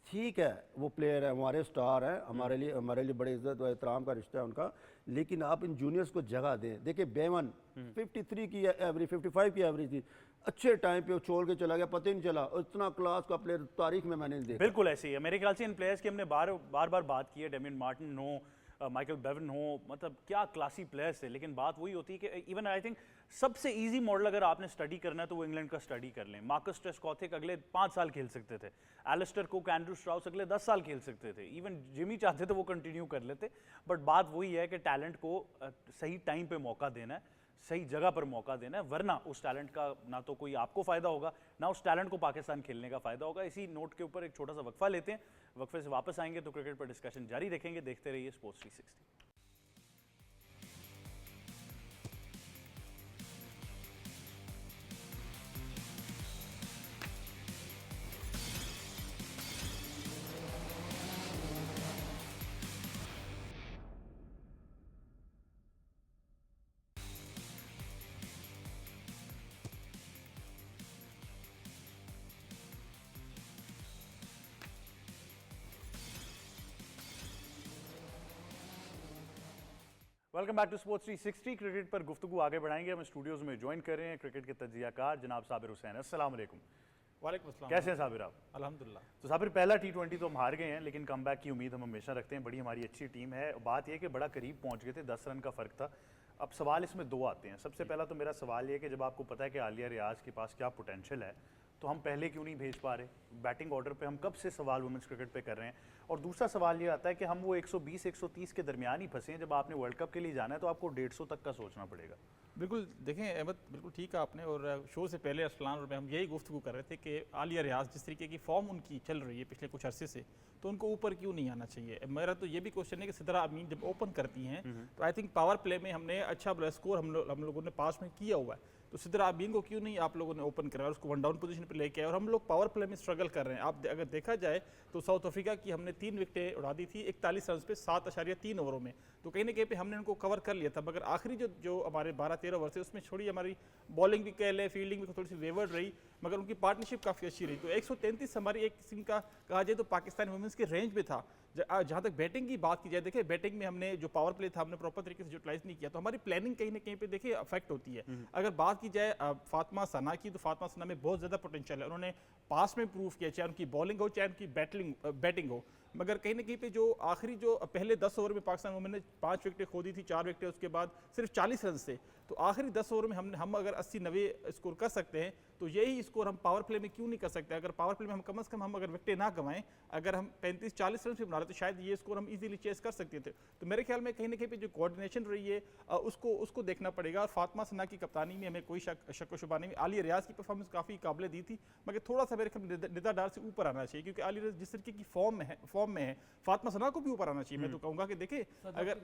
ठीक है वो प्लेयर है, हमारे स्टार हैं, हमारे लिए बड़े इज्जत और एहतराम का रिश्ता है उनका, लेकिन आप इन जूनियर्स को जगह दें। देखिए बेमन 53 की एवरेज, 55 की एवरेज थी, अच्छे टाइम पे वो छोड़ के चला गया, पता ही नहीं चला, और इतना क्लास का प्लेयर तारीख में मैंने नहीं देखा। बिल्कुल ऐसे ही है मेरे ख्याल से। इन प्लेयर्स की हमने बार बार बात की है, डेमियन मार्टिन हो, माइकल बेवन हो, मतलब क्या क्लासी प्लेयर्स थे, लेकिन बात वही होती है कि इवन आई थिंक सबसे इजी मॉडल अगर आपने स्टडी करना है तो वो इंग्लैंड का स्टडी कर लें। मार्कस ट्रेस्कॉथिक अगले 5 साल खेल सकते थे, एलिस्टर कुक, एंड्रू स्ट्राउस अगले 10 साल खेल सकते थे, इवन जिमी चाहते तो वो कंटिन्यू कर लेते। बट बात वही है कि टैलेंट को सही टाइम पे मौका देना है, सही जगह पर मौका देना है, वरना उस टैलेंट का ना तो कोई आपको फायदा होगा, ना उस टैलेंट को पाकिस्तान खेलने का फायदा होगा। इसी नोट के ऊपर एक छोटा सा वक्फा लेते हैं, वक्फे से वापस आएंगे तो क्रिकेट पर डिस्कशन जारी रखेंगे। देखते रहिए sports 360। Welcome back to sports 360। Cricket पर गुफ्तगू आगे बढ़ाएंगे। हम स्टूडियोज में ज्वाइन कर रहे हैं क्रिकेट के तज्जियाकार जनाब साबिर हुसैन। अस्सलाम वालेकुम। वालेकुम अस्सलाम। कैसे हैं साबिर आप? अल्हम्दुलिल्लाह। तो साबिर पहला T20 तो हम हार गए हैं, लेकिन कमबैक की उम्मीद हम हमेशा रखते हैं। बड़ी हमारी अच्छी टीम है। बात यह कि बड़ा करीब पहुंच गए थे, 10 रन का फ़र्क था। अब सवाल इसमें 2 आते हैं। सबसे पहला तो मेरा सवाल ये है कि जब आपको पता है कि आलिया रियाज के पास क्या पोटेंशियल है, तो हम पहले क्यों नहीं भेज पा रहे? बैटिंग ऑर्डर पे हम कब से सवाल वुमेंस क्रिकेट पे कर रहे हैं। और दूसरा सवाल ये आता है कि हम वो 120-130 के दरमियान ही फंसे हैं। जब आपने वर्ल्ड कप के लिए जाना है तो आपको 150 तक का सोचना पड़ेगा। बिल्कुल देखें अहमद, बिल्कुल ठीक है आपने। और शो से पहले अरसलान और मैं हम यही गुफ्तगू कर रहे थे कि आलिया रियाज जिस तरीके की फॉर्म उनकी चल रही है पिछले कुछ अरसे से, तो उनको ऊपर क्यों नहीं आना चाहिए। मेरा तो ये भी क्वेश्चन है कि सिद्रा अमीन जब ओपन करती हैं तो आई थिंक पावर प्ले में हमने अच्छा स्कोर हम लोगों ने पास में किया हुआ है, तो सिद्रा अमीन को क्यों नहीं आप लोगों ने ओपन कराया, उसको 1 डाउन पोजीशन पर लेके आए। और हम लोग पावर प्ले में स्ट्रगल कर रहे हैं। आप अगर देखा जाए तो साउथ अफ्रीका की हमने 3 विकेटें उड़ा दी थी 41 रन पे 7.3 ओवरों में, तो कहीं ना कहीं पे हमने उनको कवर कर लिया था। मगर आखिरी जो हमारे 12-13 ओवर थे उसमें छोड़ी हमारी बॉलिंग भी कह लें, फील्डिंग भी थोड़ी सी वेवर्ड रही। मगर उनकी पार्टनरशिप काफ़ी अच्छी रही। तो 133 हमारी एक किस्म का कहा जाए तो पाकिस्तान वुमेंस के रेंज में था। जहाँ तक बैटिंग की बात की जाए, देखिए बैटिंग में हमने जो पावर प्ले था हमने प्रॉपर तरीके से यूटिलाइज नहीं किया, तो हमारी प्लानिंग कहीं ना कहीं पे देखिए अफेक्ट होती है। अगर बात की जाए फातिमा सना की, तो फातिमा सना में बहुत ज़्यादा पोटेंशियल है। उन्होंने पास में प्रूव किया, चाहे उनकी बॉलिंग हो चाहे उनकी बैटिंग हो। मगर कहीं ना कहीं पे जो आखिरी जो पहले 10 ओवर में पाकिस्तान वुमेन ने 5 विकेटें खो दी थी, 4 विकेटें उसके बाद सिर्फ 40 रन से। तो आखिरी 10 ओवर में हम अगर 80-90 स्कोर कर सकते हैं, तो यही स्कोर हम पावर प्ले में क्यों नहीं कर सकते? अगर पावर प्ले में हम कम से कम हम अगर विकेटें ना गंवाएं, अगर हम 35-40 रन से बना रहे तो शायद ये स्कोर हम इजीली चेस कर सकते थे। तो मेरे ख्याल में कहीं ना कहीं पे जो कोऑर्डिनेशन रही है उसको देखना पड़ेगा। और फातिमा सना की कप्तानी में हमें कोई शक व शुबा नहीं। आलिया रियाज की परफॉर्मेंस काफ़ी काबिल दी थी, मगर थोड़ा सा मेरे ख्याल निदा डार से ऊपर आना चाहिए, क्योंकि आलिया रियाज जिस तरीके की फॉर्म में है, फातिमा सना को भी ऊपर आना चाहिए। मैं तो कहूँगा कि देखिए अगर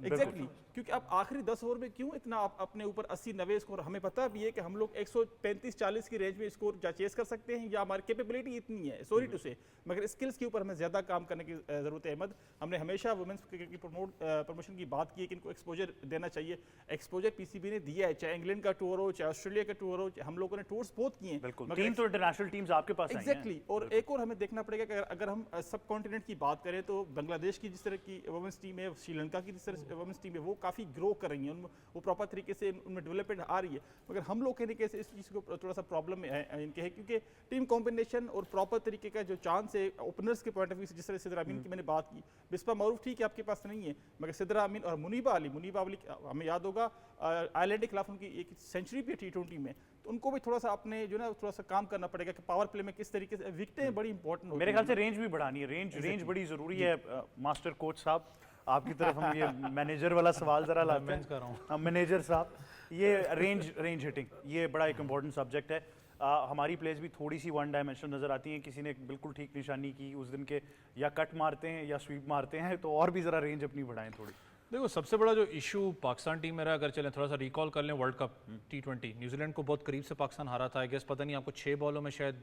एग्जैक्टली, क्योंकि अब आखिरी 10 ओवर में क्यों इतना अपने ऊपर 80-90 स्कोर? हमें पता भी है कि हम लोग 135-40 की रेंज में स्कोर चेस कर सकते हैं, या हमारी कैपेबिलिटी इतनी है, सॉरी टू से, मगर स्किल्स के ऊपर हमें ज़्यादा काम करने की ज़रूरत है। अहमद, हमने हमेशा वुमेंस क्रिकेट की प्रमोशन की बात की है कि इनको एक्सपोजर देना चाहिए। एक्सपोजर पीसीबी ने दिया है, चाहे इंग्लैंड का टूर हो, चाहे ऑस्ट्रेलिया का टूर हो, हम लोगों ने टूर्स बहुत किए हैं। बिल्कुल, 3 तो इंटरनेशनल टीम्स आपके पास आई हैं। एग्जैक्टली, और एक और हमें देखना पड़ेगा कि अगर हम सब कॉन्टिनेंट की बात करें, तो बांग्लादेश की जिस तरह की वुमेंस टीम है, श्रीलंका की जिस तरह वुमेंस टीम है, वो काफ़ी ग्रो कर रही हैं, वो प्रॉपर तरीके से उनमें डेवलपमेंट आ रही है। मगर हम लोग कहने के इस चीज़ को थोड़ा सा प्रॉब्लम इनके है, क्योंकि टीम कॉम्बिनेशन और प्रॉपर तरीके का जो चांस है ओपनर्स के पॉइंट ऑफ व्यू से, जिस तरह सिद्रा अमीन की मैंने बात की, बिस्पा मरूफ ठीक है आपके पास नहीं है, मगर सिद्रा अमीन और मुनीबा अली हमें याद होगा आयरलैंड के खिलाफ उनकी एक सेंचुरी भी T20 में, तो उनको भी थोड़ा सा अपने जो ना थोड़ा सा काम करना पड़ेगा कि पावर प्ले में किस तरीके से विकेटें बड़ी इंपॉर्टेंट होती हैं। मेरे ख्याल से रेंज भी बढ़ानी है, रेंज बड़ी ज़रूरी है। मास्टर कोच साहब, आपकी तरफ हम ये मैनेजर वाला सवाल ज़रा लाते हैं। मैनेजर साहब, ये रेंज हिटिंग, ये बड़ा एक इम्पॉर्टेंट सब्जेक्ट है। हमारी प्लेस भी थोड़ी सी वन डायमेंशनल नज़र आती हैं। किसी ने बिल्कुल ठीक निशानी की उस दिन के, या कट मारते हैं या स्वीप मारते हैं, तो और भी ज़रा रेंज अपनी बढ़ाएं थोड़ी। देखो, सबसे बड़ा जो इशू पाकिस्तान टीम में रहा, अगर चलें थोड़ा सा रिकॉल कर लें वर्ल्ड कप T20, न्यूजीलैंड को बहुत करीब से पाकिस्तान हारा था। आई गेस पता नहीं आपको 6 बॉलों में शायद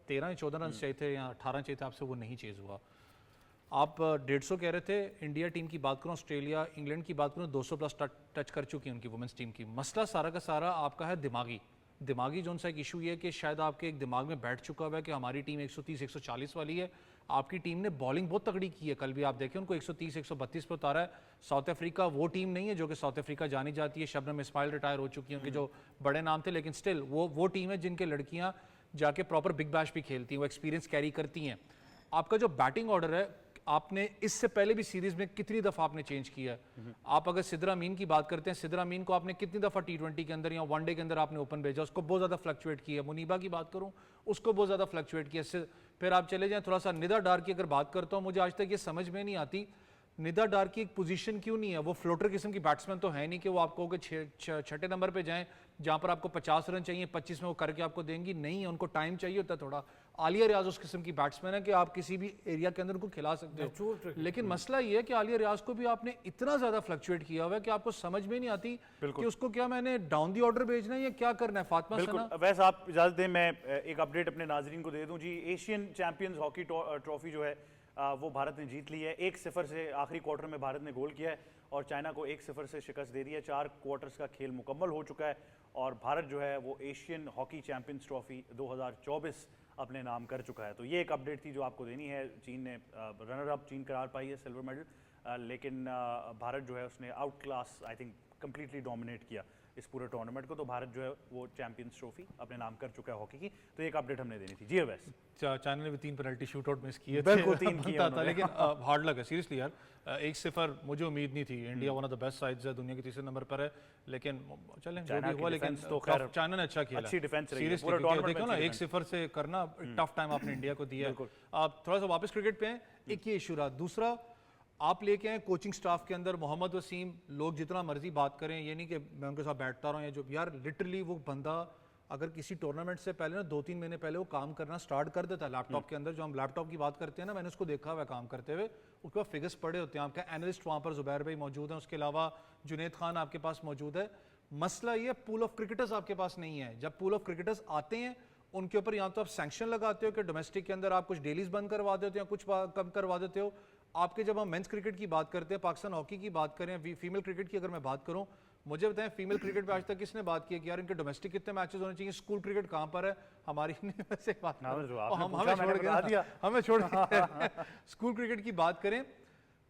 13 या 14 रन चाहिए थे या 18 चाहिए थे, आपसे वो नहीं चेज़ हुआ। आप 150 कह रहे थे। इंडिया टीम की बात करूँ, ऑस्ट्रेलिया इंग्लैंड की बात करूँ, 200 प्लस टच कर चुकी है उनकी वुमेंस टीम की। मसला सारा का सारा आपका है दिमागी जो सा एक इशू ये है कि शायद आपके एक दिमाग में बैठ चुका हुआ है कि हमारी टीम 130-140 वाली है। आपकी टीम ने बॉलिंग बहुत तगड़ी की है, कल भी आप देखें उनको 130-132 पे उतारा है। साउथ अफ्रीका वो टीम नहीं है जो कि साउथ अफ्रीका जानी जाती है। शबनम इस्माइल रिटायर हो चुकी हैं, उनके जो बड़े नाम थे, लेकिन स्टिल वो टीम है जिनके लड़कियां जाके प्रॉपर बिग बैश भी खेलती हैं, वो एक्सपीरियंस कैरी करती हैं। आपका जो बैटिंग ऑर्डर है, आपने इससे पहले भी सीरीज में कितनी दफ़ा आपने चेंज किया है। आप अगर सिद्रा अमीन की बात करते हैं, सिद्रा अमीन को आपने कितनी दफ़ा T20 के अंदर या वनडे के अंदर आपने ओपन भेजा, उसको बहुत ज़्यादा फ्लक्चुएट किया। मुनीबा की बात करूं, उसको बहुत ज़्यादा फ्लक्चुएट किया। फिर आप चले जाएं थोड़ा सा निदा डार की अगर बात करता हूँ, मुझे आज तक ये समझ में नहीं आती निदा डार की एक पोजीशन क्यों नहीं है। वो फ्लोटर किस्म की बैट्समैन तो है नहीं कि वो आपको छठे नंबर पे जाएं जहाँ पर आपको 50 रन चाहिए, 25 में वो करके आपको देंगी, नहीं है। उनको टाइम चाहिए होता है थोड़ा। आलिया रियाज उस किस्म की बैट्समैन है कि आप किसी भी एरिया के अंदर उनको खिला सकते हो, लेकिन मसला ये है कि आलिया रियाज को भी आपने इतना ज़्यादा फ्लक्चुएट किया हुआ है कि आपको समझ में नहीं आती कि उसको क्या मैंने डाउन दी ऑर्डर भेजना है या क्या करना है। फातिमा सना, वैसे आप इजाज़त दें मैं एक अपडेट अपने नाजरीन को दे दूं जी। एशियन चैंपियंस हॉकी ट्रॉफी जो है वो भारत ने जीत ली है। 1-0 से आखिरी क्वार्टर में भारत ने गोल किया है और चाइना को 1-0 से शिकस्त दे दी है। 4 क्वार्टर्स का खेल मुकम्मल हो चुका है और भारत जो है वो एशियन हॉकी चैंपियंस ट्रॉफी 2024 अपने नाम कर चुका है। तो ये एक अपडेट थी जो आपको देनी है। चीन ने रनर अप चीन करार पाई है, सिल्वर मेडल, लेकिन भारत जो है उसने out class I think completely dominate किया इस पूरे टूर्नामेंट को। तो भारत जो है वो चैंपियंस ट्रॉफी अपने नाम कर चुका है हॉकी की। तो एक अपडेट हमने देनी थी जी। वैसे चाइना ने भी 3 पेनल्टी शूट आउट मिस किए थे, बिल्कुल 3 किए था, लेकिन हार्ड लग है सीरियसली यार। 1-0 मुझे उम्मीद नहीं थी। India one of the best sides है, दुनिया के 3रे नंबर पर है, लेकिन चलें जो भी हुआ, लेकिन तो खैर चाइना ने अच्छा खेला, अच्छी डिफेंस रही है सीरियसली। पूरा टूर्नामेंट देखो ना 1-0 से करना टफ टाइम आपने इंडिया को दिया है। आप थोड़ा सा वापस क्रिकेट पे हैं, एक ये इशू रहा। दूसरा, आप लेके आए कोचिंग स्टाफ के अंदर मोहम्मद वसीम। लोग जितना मर्जी बात करें, ये नहीं कि मैं उनके साथ बैठता रहा हूँ या जो, यार लिटरली वो बंदा अगर किसी टूर्नामेंट से पहले ना 2-3 महीने पहले वो काम करना स्टार्ट कर देता है लैपटॉप के अंदर। जो हम लैपटॉप की बात करते हैं ना, मैंने उसको देखा हुआ है काम करते हुए। उसके बाद फिगर्स पड़े होते हैं। आपका एनालिस्ट वहाँ पर जुबैर भाई मौजूद हैं, उसके अलावा जुनेद खान आपके पास मौजूद है। मसला ये पूल ऑफ क्रिकेटर्स आपके पास नहीं है। जब पूल ऑफ क्रिकेटर्स आते हैं उनके ऊपर या तो आप सैंक्शन लगाते हो कि डोमेस्टिक के अंदर आप कुछ डेलीज बंद करवा देते हो या कुछ कम करवा देते हो। आपके जब हम मेंस क्रिकेट की बात करते हैं, पाकिस्तान हॉकी की बात करें, फीमेल क्रिकेट की अगर मैं बात करूं, मुझे बताएं फीमेल क्रिकेट पे आज तक किसने बात की है कि यार इनके डोमेस्टिक कितने मैचेस होने चाहिए, स्कूल क्रिकेट कहाँ पर है हमारी वैसे बात हमें छोड़ के स्कूल क्रिकेट की बात करें।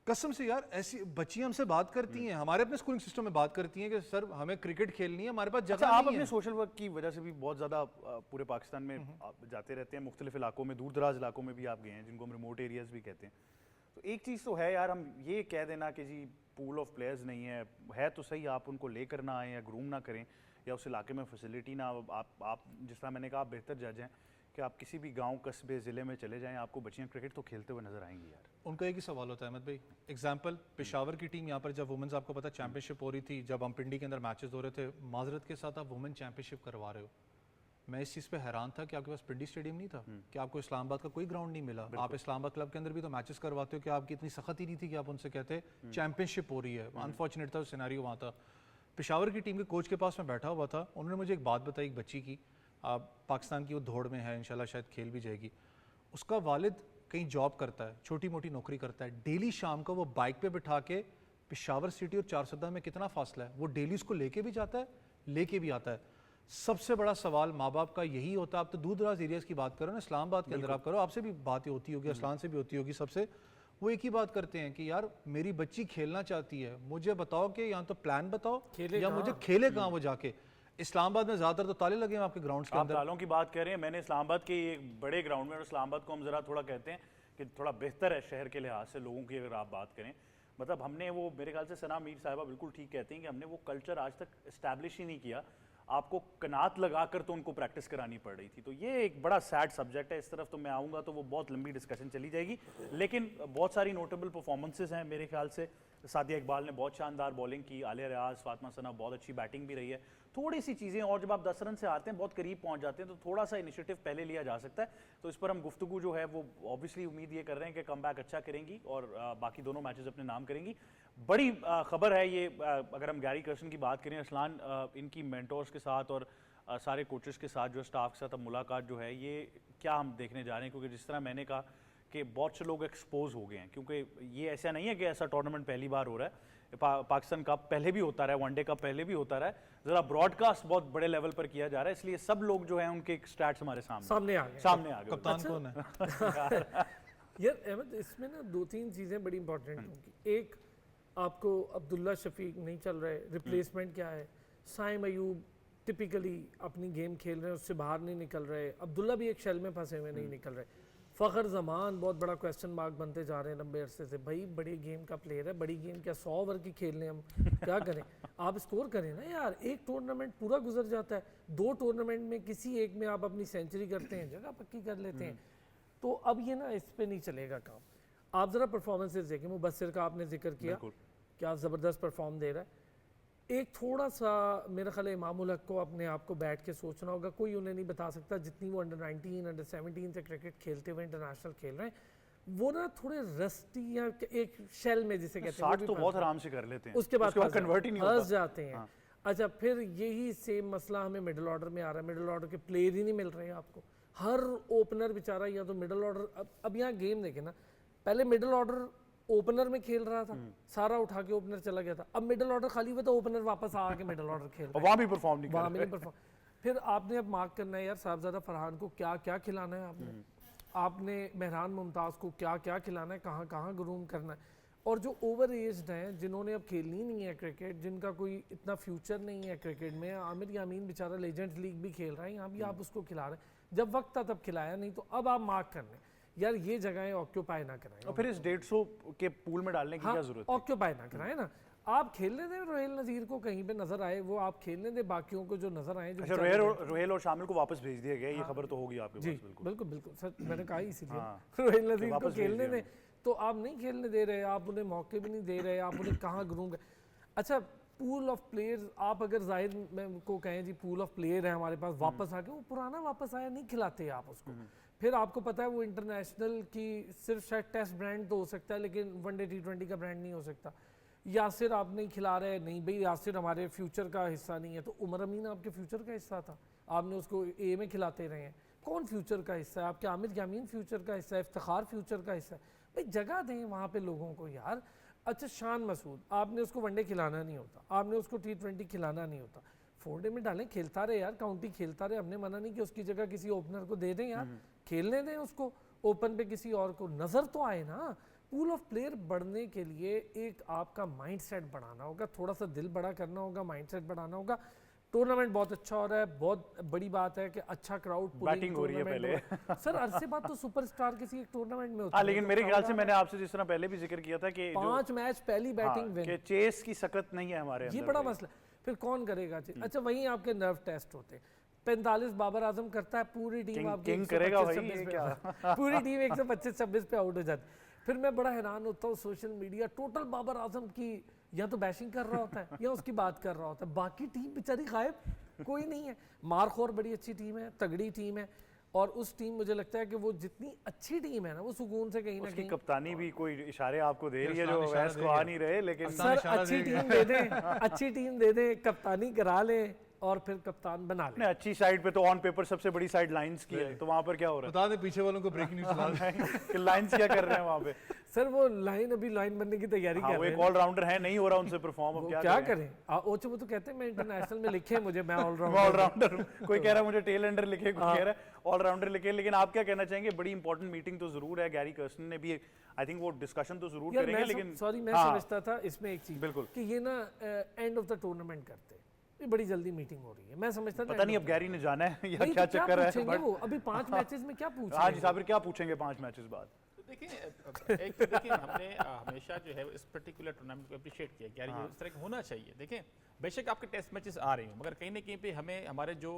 कसम से यार ऐसी बच्चियां हमसे बात करती हैं, हमारे अपने स्कूलिंग सिस्टम में बात करती हैं कि सर हमें क्रिकेट खेलनी है, हमारे पास जगह अच्छा, आप नहीं अपने है। सोशल वर्क की वजह से भी बहुत ज़्यादा पूरे पाकिस्तान में आप जाते रहते हैं, मुख्तलिफ इलाकों में, दूर दराज इलाकों में भी आप गए हैं जिनको हम रिमोट एरियाज भी कहते हैं। तो एक चीज़ तो है यार, हम ये कह देना कि जी पूल ऑफ प्लेयर्स नहीं है तो सही, आप उनको लेकर ना आएँ या ग्रूम ना करें या उस इलाके में फैसिलिटी ना, आप जिस तरह मैंने कहा आप बेहतर जज हैं कि आप किसी भी गांव कस्बे ज़िले में चले जाएं, आपको बच्चियां क्रिकेट तो खेलते हुए नजर आएंगी यार। उनका एक ही सवाल होता है अहमद भाई, एग्जाम्पल पेशावर की टीम यहाँ पर जब वुमेंस आपको पता चैंपियनशिप हो रही थी, जब हम पिंडी के अंदर मैचेस हो रहे थे, माजरत के साथ आप वुमेन चैंपियनशिप करवा रहे हो, मैं इस चीज़ पे हैरान था कि आपके पास पिंडी स्टेडियम नहीं था, कि आपको इस्लामाबाद का कोई ग्राउंड नहीं मिला। आप इस्लामाबाद क्लब के अंदर भी तो मैचेस करवाते हो, कि आपकी इतनी सख्त ही नहीं थी कि आप उनसे कहते चैंपियनशिप हो रही है। अनफॉर्चुनेट था सिनेरियो वहाँ था। पेशावर की टीम के कोच के पास मैं बैठा हुआ था, उन्होंने मुझे एक बात बताई, एक बच्ची की, पाकिस्तान की वो दौड़ में है, इंशाल्लाह शायद खेल भी जाएगी, उसका वालिद कहीं जॉब करता है, छोटी मोटी नौकरी करता है, डेली शाम को वो बाइक पे बिठा के पेशावर सिटी और चारसदा में कितना फासला है, वो डेली उसको लेके भी जाता है, लेके भी आता है। सबसे बड़ा सवाल माँ बाप का यही होता है, आप तो दूर दराज एरियाज़ की बात करो ना, इस्लामाबाद के अंदर आप करो, आपसे भी बातें होती होगी, असलान से भी होती होगी, सबसे वो एक ही बात करते हैं कि यार मेरी बच्ची खेलना चाहती है, मुझे बताओ कि या तो प्लान बताओ या मुझे खेले कहाँ वो जाके। इस्लामाबाद में ज़्यादातर तो ताले लगे हैं आपके ग्राउंड्स के आप अंदर। तालों की बात कर रहे हैं, मैंने इस्लामाबाद के एक बड़े ग्राउंड में, और इस्लामाबाद को हम ज़रा थोड़ा कहते हैं कि थोड़ा बेहतर है शहर के लिहाज से, लोगों की अगर आप बात करें, मतलब हमने वो, मेरे ख्याल से सना मीर साहिबा बिल्कुल ठीक कहते हैं कि हमने वो कल्चर आज तक इस्टेब्लिश ही नहीं किया, आपको कनात लगाकर तो उनको प्रैक्टिस करानी पड़ रही थी। तो ये एक बड़ा सैड सब्जेक्ट है, इस तरफ तो मैं आऊँगा तो वो बहुत लंबी डिस्कशन चली जाएगी, लेकिन बहुत सारी नोटेबल परफॉर्मेंसेज हैं मेरे ख्याल से। सादिया इकबाल ने बहुत शानदार बॉलिंग की, आलिया रियाज, फातिमा सना बहुत अच्छी बैटिंग भी रही है, थोड़ी सी चीज़ें, और जब आप 10 रन से आते हैं, बहुत करीब पहुंच जाते हैं, तो थोड़ा सा इनिशिएटिव पहले लिया जा सकता है। तो इस पर हम गुफ्तगू जो है वो ऑब्वियसली उम्मीद ये कर रहे हैं कि कम बैक अच्छा करेंगी और बाकी दोनों मैचेस अपने नाम करेंगी। बड़ी खबर है ये, अगर हम गैरी कर्सन की बात करें, असलान इनकी मेंटोर्स के साथ और सारे कोचेस के साथ जो स्टाफ के साथ अब मुलाकात जो है, ये क्या हम देखने जा रहे हैं, क्योंकि जिस तरह मैंने कहा कि बहुत से लोग एक्सपोज हो गए हैं, क्योंकि ये ऐसा नहीं है कि ऐसा टूर्नामेंट पहली बार हो रहा है, पाकिस्तान कप पहले भी होता रहा है, वनडे कप पहले भी होता रहा है, ज़रा ब्रॉडकास्ट बहुत बड़े लेवल पर किया जा रहा है, इसलिए सब लोग जो हैं उनके स्टैट्स हमारे सामने आ गए। कप्तान कौन है? यार अहमद, इसमें ना दो तीन चीज़ें बड़ी इंपॉर्टेंट होंगी। एक, आपको अब्दुल्ला शफीक नहीं चल रहे, रिप्लेसमेंट क्या है? साइम अयूब टिपिकली अपनी गेम खेल रहे हैं, उससे बाहर नहीं निकल रहे, अब्दुल्ला भी एक शेल में फंसे हुए नहीं निकल रहे, फ़खर जमान बहुत बड़ा क्वेश्चन मार्क बनते जा रहे हैं लंबे अरसे से। भाई बड़ी गेम का प्लेयर है, बड़ी गेम क्या 100 ओवर की खेल लें हम, क्या करें? आप स्कोर करें ना यार, एक टूर्नामेंट पूरा गुजर जाता है, 2 टूर्नामेंट में किसी एक में आप अपनी सेंचुरी करते हैं, जगह पक्की कर लेते हैं। तो अब ये ना इस पर नहीं चलेगा काम। आप ज़रा परफॉर्मेंसेज देखें, मुबस्सिर का आपने जिक्र किया, क्या ज़बरदस्त परफॉर्म दे रहा है। एक थोड़ा सा मेरा ख्याल है इमामुल हक को अपने आप को बैठ के सोचना होगा, कोई उन्हें नहीं बता सकता जितनी वो अंडर 19 अंडर 17 से क्रिकेट खेलते हुए इंटरनेशनल खेल रहे हैं, वो ना थोड़े रस्टी या एक शेल में जिसे कहते हैं, 60 तो बहुत आराम से कर लेते हैं, उसके बाद कन्वर्ट ही नहीं फंस होता। जाते हैं। अच्छा, फिर यही सेम मसला हमें मिडिल ऑर्डर में आ रहा है, मिडिल ऑर्डर के प्लेयर ही नहीं मिल रहे हैं आपको, हर ओपनर बेचारा या तो मिडिल ऑर्डर, अब यहाँ गेम देखे ना, पहले मिडिल ऑर्डर ओपनर में खेल रहा था, सारा उठा के ओपनर चला गया था, अब मिडिल ऑर्डर खाली हुआ तो ओपनर वापस आके मिडिल ऑर्डर खेल रहा है, वहाँ भी परफॉर्म नहीं वहाँ भी नहीं परफॉर्म। फिर आपने अब मार्क करना है यार, साहबजादा फरहान को क्या क्या खिलाना है आपने मेहरान मुमताज़ को क्या क्या खिलाना है, कहाँ कहाँ ग्रूम करना है। और जो ओवर एज्ड हैं, जिन्होंने अब खेलनी नहीं है क्रिकेट, जिनका कोई इतना फ्यूचर नहीं है क्रिकेट में, आमिर यामीन बेचारा लेजेंड्स लीग भी खेल रहा है, यहाँ भी आप उसको खिला रहे हैं, जब वक्त था तब खिलाया नहीं, तो अब आप मार्क करने यार ये जगहें ऑक्यूपाई ना कराएं, और फिर इस 150 के पूल में डालने की क्या जरूरत है? ऑक्यूपाई ना कराएं ना, आप खेलने दें रोहेल नज़ीर को, कहीं पे नजर आए वो आप खेलने दें, बाकियों को जो नजर आए। अच्छा, रोहेल और शामिल को वापस भेज दिया गया, ये खबर तो होगी आपके पास? बिल्कुल बिल्कुल सर, मैंने कहा ही इसीलिए रोहेल नज़ीर को खेलने दें, तो आप नहीं खेलने दे रहे, आप उन्हें मौके भी नहीं दे रहे, आप उन्हें कहाँ ग्रूम कर। अच्छा, पूल ऑफ प्लेयर्स, आप अगर जाहिर में को कहें जी पूल ऑफ प्लेयर है हमारे पास, वापस आके, वो पुराना वापस आया, नहीं खिलाते आप उसको। फिर आपको पता है वो इंटरनेशनल की सिर्फ शायद टेस्ट ब्रांड तो हो सकता है, लेकिन वनडे T20 का ब्रांड नहीं हो सकता। यासिर आप नहीं खिला रहे, नहीं भाई यासिर हमारे फ्यूचर का हिस्सा नहीं है, तो उमर अमीन आपके फ्यूचर का हिस्सा था, आपने उसको ए में खिलाते रहे हैं, कौन फ्यूचर का हिस्सा है? आपके आमिर यामीन फ्यूचर का हिस्सा है, इफ्तिखार फ्यूचर का हिस्सा है। भाई जगह दें वहाँ पे लोगों को यार। अच्छा शान मसूद, आपने उसको वनडे खिलाना नहीं होता, आपने उसको T20 खिलाना नहीं होता, 4 डे में डालें, खेलता रहे यार, काउंटी खेलता रहे, हमने मना नहीं कि उसकी जगह किसी ओपनर को दे दें यार, खेलने दें उसको ओपन पे किसी और को, नज़र तो आए ना। पूल ऑफ प्लेयर बढ़ने के लिए एक आपका माइंडसेट बढ़ाना होगा, थोड़ा सा दिल बड़ा करना होगा, माइंडसेट बढ़ाना होगा। टूर्नामेंट बहुत अच्छा हो रहा है, बहुत बड़ी बात है कि अच्छा क्राउड बैटिंग हो रही है पहले। सर अरसे बाद तो सुपरस्टार किसी एक टूर्नामेंट में होता हाँ, है, लेकिन तो मेरे ख्याल से crowd मैंने आपसे जिस तरह पहले भी जिक्र किया था कि जो 5 मैच पहली बैटिंग विन, कि चेस की सकत नहीं है हमारे ये अंदर बड़ा भाई। मसला। फिर कौन करेगा चीज? अच्छा वहीं आपके नर्व टेस्ट होते हैं। 45 बाबर आजम करता है, पूरी टीम आपकी किंग 125 करेगा भाई, 26 ये पे क्या? पूरी टीम 125-26 पे आउट हो जाती। फिर मैं बड़ा हैरान होता हूँ, social media total Babar Azam की या तो बैशिंग कर रहा होता है या उसकी बात कर रहा होता है, बाकी टीम बेचारी गायब, कोई नहीं है। मारखोर बड़ी अच्छी टीम है, तगड़ी टीम है, और उस टीम मुझे लगता है कि वो जितनी अच्छी टीम है ना, वो सुकून से कहीं ना उसकी कहीं। कप्तानी भी कोई इशारे आपको दे रही है जो अरसलान इशारा वैस दे को रही आ है। नहीं रहे, लेकिन अरसलान सर अच्छी टीम दे दें, अच्छी टीम दे दें, कप्तानी करा लें और फिर कप्तान बना लें। नहीं, अच्छी साइड पे तो ऑन पेपर सबसे बड़ी साइड लाइंस की है, तो वहां पर क्या हो रहा बता दें पीछे वालों को ब्रेकिंग न्यूज़ सुना दें। है कि लाइंस क्या कर रहे हैं वहां पे? सर वो लाइन अभी लाइन बनने की तैयारी हाँ, कर वो रहे एक हैं। ऑलराउंडर है, नहीं हो रहा उनसे परफॉर्म, अब वो क्या क्या करें? करें? ओचे वो तो कहते हैं मैं इंटरनेशनल में लिखे मुझे, मैं मैं ऑलराउंडर। ऑलराउंडर हूँ, कोई कह रहा है मुझे टेल एंडर लिखे, कोई कह रहा है ऑलराउंडर लिखे, लेकिन आप क्या कहना चाहेंगे? बड़ी इंपॉर्टेंट मीटिंग तो जरूर है, गैरी कर्स्टन ने भी आई थिंक वो डिस्कशन तो जरूर यार करेंगे, मैं लेकिन सॉरी मैं हाँ, समझता था इसमें एक चीज बिल्कुल। कि ये ना एंड ऑफ द टूर्नामेंट करते हैं, ये बड़ी जल्दी मीटिंग हो रही है, मैं समझता था पता नहीं अब गैरी ने जाना है या क्या चक्कर है, पूछेंगे वो अभी 5 मैचेस में क्या पूछेंगे? हाँ जी साबिर, क्या पूछेंगे 5 मैचेस बाद? तो देखिए एक तो देखिए हमने हमेशा जो है इस पर्टिकुलर टूर्नामेंट को अप्रिशिएट किया कि यार ये इस तरह का होना चाहिए। देखें बेशक आपके टेस्ट मैचेस आ रहे हो, मगर कहीं ना कहीं पे हमें हमारे जो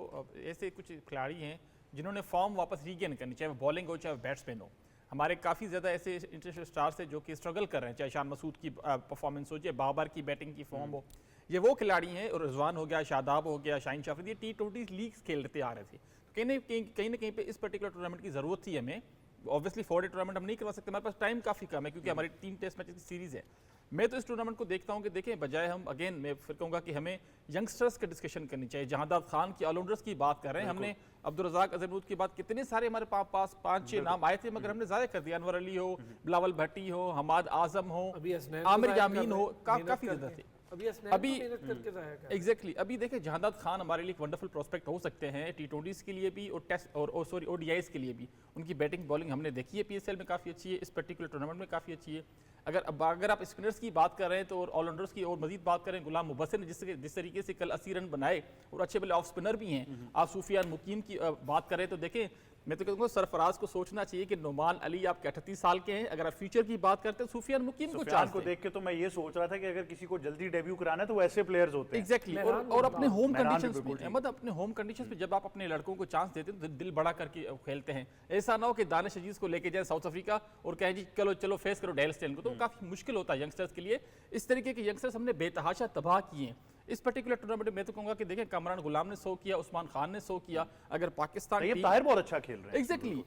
ऐसे कुछ खिलाड़ी हैं जिन्होंने फॉर्म वापस रीगेन करनी, चाहे वो बॉलिंग हो चाहे वो बैट्समैन हो। हमारे काफ़ी ज़्यादा ऐसे इंटरनेशनल स्टार्स हैं जो कि स्ट्रगल कर रहे हैं, चाहे शान मसूद की परफॉर्मेंस हो, चाहे बाबर की बैटिंग की फॉर्म हो। ये वो खिलाड़ी हैं, और रिजवान हो गया, शादाब हो गया, शाहीन शाफरी, ये T20 लीग्स खेलते आ रहे थे। कहीं ना कहीं पे इस पर्टिकुलर टूर्नामेंट की ज़रूरत थी हमें। ऑब्वियसली 4 डे टूर्नामेंट हम नहीं करवा सकते, हमारे पास टाइम काफ़ी कम है क्योंकि हमारी 3 टेस्ट मैचेस की सीरीज़ है। मैं तो इस टूर्नामेंट को देखता हूँ कि देखें बजाय हम अगेन मैं फिर कहूँगा कि हमें यंगस्टर्स की डिस्कशन करनी चाहिए। जहांदाद खान की ऑलराउंडर्स की बात कर रहे हैं, हमने अब्दुल रज़ाक अज़हरुद्दीन की बात, कितने सारे हमारे पास 5-6 नाम आए थे मगर हमने ज़ाया कर दिया। अनवर अली हो, बिलावल भट्टी हो, हमाद आज़म हो, अभी हसनैन आमिर तो ज़ाया यामीन कर हो, रहे हैं, काफ़ी मेहनत ज़्यादा करके। थे। अभी हसनैन अभी तो मेहनत करके ज़ाया कर रहे हैं। एग्जैक्टली अभी देखें जहांदाद खान हमारे लिए एक वंडरफुल प्रोस्पेक्ट हो सकते हैं T20s के लिए भी और टेस्ट और सॉरी ODIs के लिए भी। उनकी बैटिंग बॉलिंग हमने देखी है PSL में काफ़ी अच्छी है, इस पर्टिकुलर टूर्नामेंट में काफ़ी अच्छी है। अगर आप स्पिनर्स की बात कर रहे हैं तो और ऑलराउंडर्स की और मजीद बात करें, गुलाम मुबस्सिर ने जिस तरीके से कल 80 रन बनाए और अच्छे बल्ले ऑफ स्पिनर भी हैं। आप सूफियान मुकीम की बात करें तो देखें, मैं तो कहूँगा सरफराज को सोचना चाहिए कि नुमान अली आपके 38 साल के हैं, अगर आप फ्यूचर की बात करते हैं सूफियान मुकीम को सुफियान चांस को दें। देख के तो मैं ये सोच रहा था कि अगर किसी को जल्दी डेब्यू कराना है तो वो ऐसे प्लेयर्स होते हैं। एग्जैक्टली मैदान और में अपने होम मैदान में कंडीशंस बिल्कुल में ठीक। मतलब अपने होम कंडीशंस में जब आप अपने लड़कों को चांस देते हैं तो दिल बड़ा करके खेलते हैं। ऐसा ना हो कि दानिश अजीज को लेके जाए साउथ अफ्रीका और कहें जी चलो चलो फेस करो डेल स्टेन को, तो काफी मुश्किल होता है यंगस्टर्स के लिए। इस तरीके के यंगस्टर्स हमने बेतहाशा तबाह किए हैं इस पर्टिकुलर टूर्नामेंट में। मैं तो कहूँगा कि देखें कमरान गुलाम ने 100 किया, उस्मान खान ने 100 किया। अगर पाकिस्तान तैयब टीम ताहिर बहुत अच्छा खेल रहे हैं।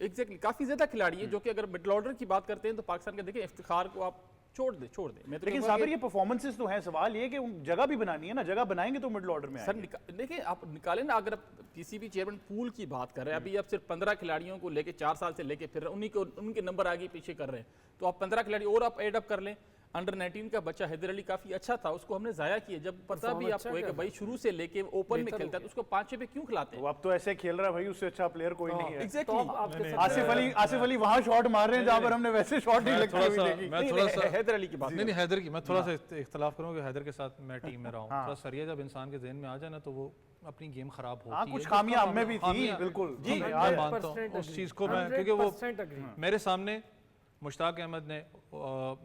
एग्जैक्टली काफी ज्यादा खिलाड़ी हैं जो कि अगर मिडल ऑर्डर की बात करते हैं तो पाकिस्तान के देखें इफ्तिखार को आप छोड़ दे। मैं तो लेकिन कहूँगा साबिर कि- ये परफॉर्मेंसेस तो हैं, सवाल ये कि उन जगह भी बनानी है ना, जगह बनाएंगे तो मिडिल ऑर्डर में सर आएंगे। देखिए आप निकालें ना, अगर आप PCB चेयरमैन पूल की बात कर रहे हैं, अभी आप सिर्फ 15 खिलाड़ियों को लेके 4 साल से लेके फिर उनके नंबर आगे पीछे कर रहे हैं, तो आप 15 खिलाड़ी और आप एड अप कर लें। अंडर 19 का बच्चा हैदर अली काफी अच्छा था, उसको हमने जाया किया। जब पता भी आपको है कि भाई शुरू से लेके ओपन में खेलता है तो उसको 5-6 पे क्यों खिलाते हैं? वो अब तो ऐसे खेल रहा है भाई, उससे अच्छा प्लेयर कोई नहीं है। एग्जैक्टली आसिफ अली वहां शॉट मार रहे हैं जहां पर हमने वैसे शॉट नहीं लगते हुए देखी। मैं थोड़ा सा हैदर अली की बात नहीं हैदर की मैं थोड़ा सा इख्तलाफ करूंगा कि हैदर के साथ मैं टीम में रहा हूँ। थोड़ा सरिया जब इंसान के जहन में आ जाए ना तो वो अपनी गेम खराब होती हाँ, है। कुछ खामियां हमें भी थी, खामियां- बिल्कुल जी हमें मैं याद है। मानता हूँ 100% उस चीज़ को मैं, क्योंकि वो 100% agree। मेरे सामने मुश्ताक अहमद ने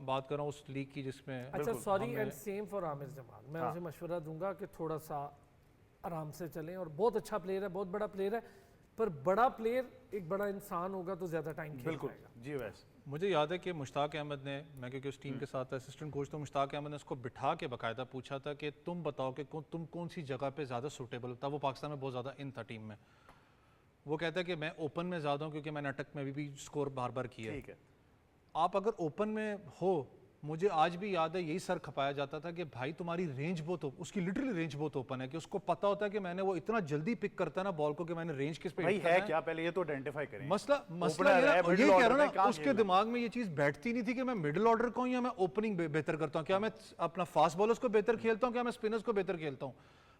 बात कर रहा हूँ उस लीग की जिसमें अच्छा sorry and same for Aamir Jamal, मैं उसे मशवरा दूंगा कि थोड़ा सा आराम से चलें। और बहुत अच्छा प्लेयर है, बहुत बड़ा प्लेयर है, पर बड़ा प्लेयर एक बड़ा इंसान होगा तो ज़्यादा टाइम खेल बिल्कुल पाएगा। जी वैसे मुझे याद है कि मुश्ताक अहमद ने, मैं क्योंकि उस टीम के साथ असिस्टेंट कोच, तो मुश्ताक अहमद ने उसको बिठा के बाकायदा पूछा था कि तुम बताओ कि तुम कौन सी जगह पे ज़्यादा सूटेबल था। वो पाकिस्तान में बहुत ज़्यादा इन था टीम में। वो कहता है कि मैं ओपन में ज़्यादा हूँ क्योंकि मैंने अटक में भी स्कोर बार बार किया है। ठीक है। आप अगर ओपन में हो, मुझे आज भी याद है यही सर खपाया जाता था कि भाई तुम्हारी रेंज बहुत उसकी लिटरली रेंज बहुत ओपन है कि उसको पता होता है कि मैंने वो इतना जल्दी पिक करता है ना बॉल को कि मैंने रेंज किस पे भाई hit है करना क्या, पहले ये तो आइडेंटिफाई करें। मसला ये है, ये middle कह order रहा में ना कहाँ उसके खेलना? दिमाग में ये चीज बैठती नहीं थी कि मैं मिडिल ऑर्डर का हूं या मैं ओपनिंग बेहतर करता हूं, क्या मैं अपना फास्ट बॉलर्स को बेहतर खेलता हूं, क्या मैं स्पिनर्स को बेहतर खेलता हूं।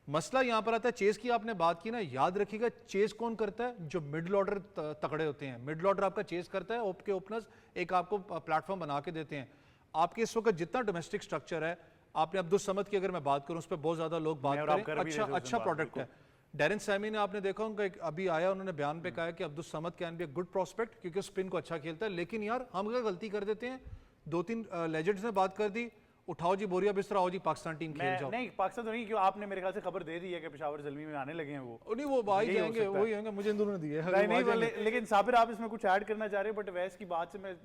मसला यहाँ पर आता है चेस की, आपने बात की ना, याद रखिएगा चेस कौन करता है, जो मिडिल ऑर्डर तगड़े होते हैं। मिडिल ऑर्डर आपका चेस करता है, ओप के ओपनर्स एक आपको प्लेटफॉर्म बना के देते हैं। आपके इस वक्त जितना डोमेस्टिक स्ट्रक्चर है, आपने अब्दुल समद की अगर मैं बात करूं, उस पर बहुत ज्यादा लोग बात और आप करें, कर भी रहे थे उस अच्छा दिन बात, प्रोडक्ट है। डेरिन सैमी ने आपने देखा उनका अभी आया, उन्होंने बयान पे कहा है कि Abdul Samad can be a good prospect क्योंकि स्पिन को अच्छा खेलता है। लेकिन यार हम क्या गलती कर देते हैं, 2-3 लेजेंड्स ने बात कर दी, उठाओ जी बोरिया बिस्तरा, आओ जी पाकिस्तान टीम खेल मैं जाओ। नहीं, पाकिस्तान तो नहीं, क्यों आपने मेरे ख्याल से खबर दे दी है कि पेशावर ज़ल्मी में आने लगे हैं वो। नहीं वो भाई यही हो जाएंगे, सकता है। वही होंगे, मुझे इन दोनों ने दिए हैं, नहीं वो नहीं आ जाएंगे। लेकिन साबिर आप इसमें कुछ ऐड करना चाह रहे हो, बट अवैस की बात से मैं,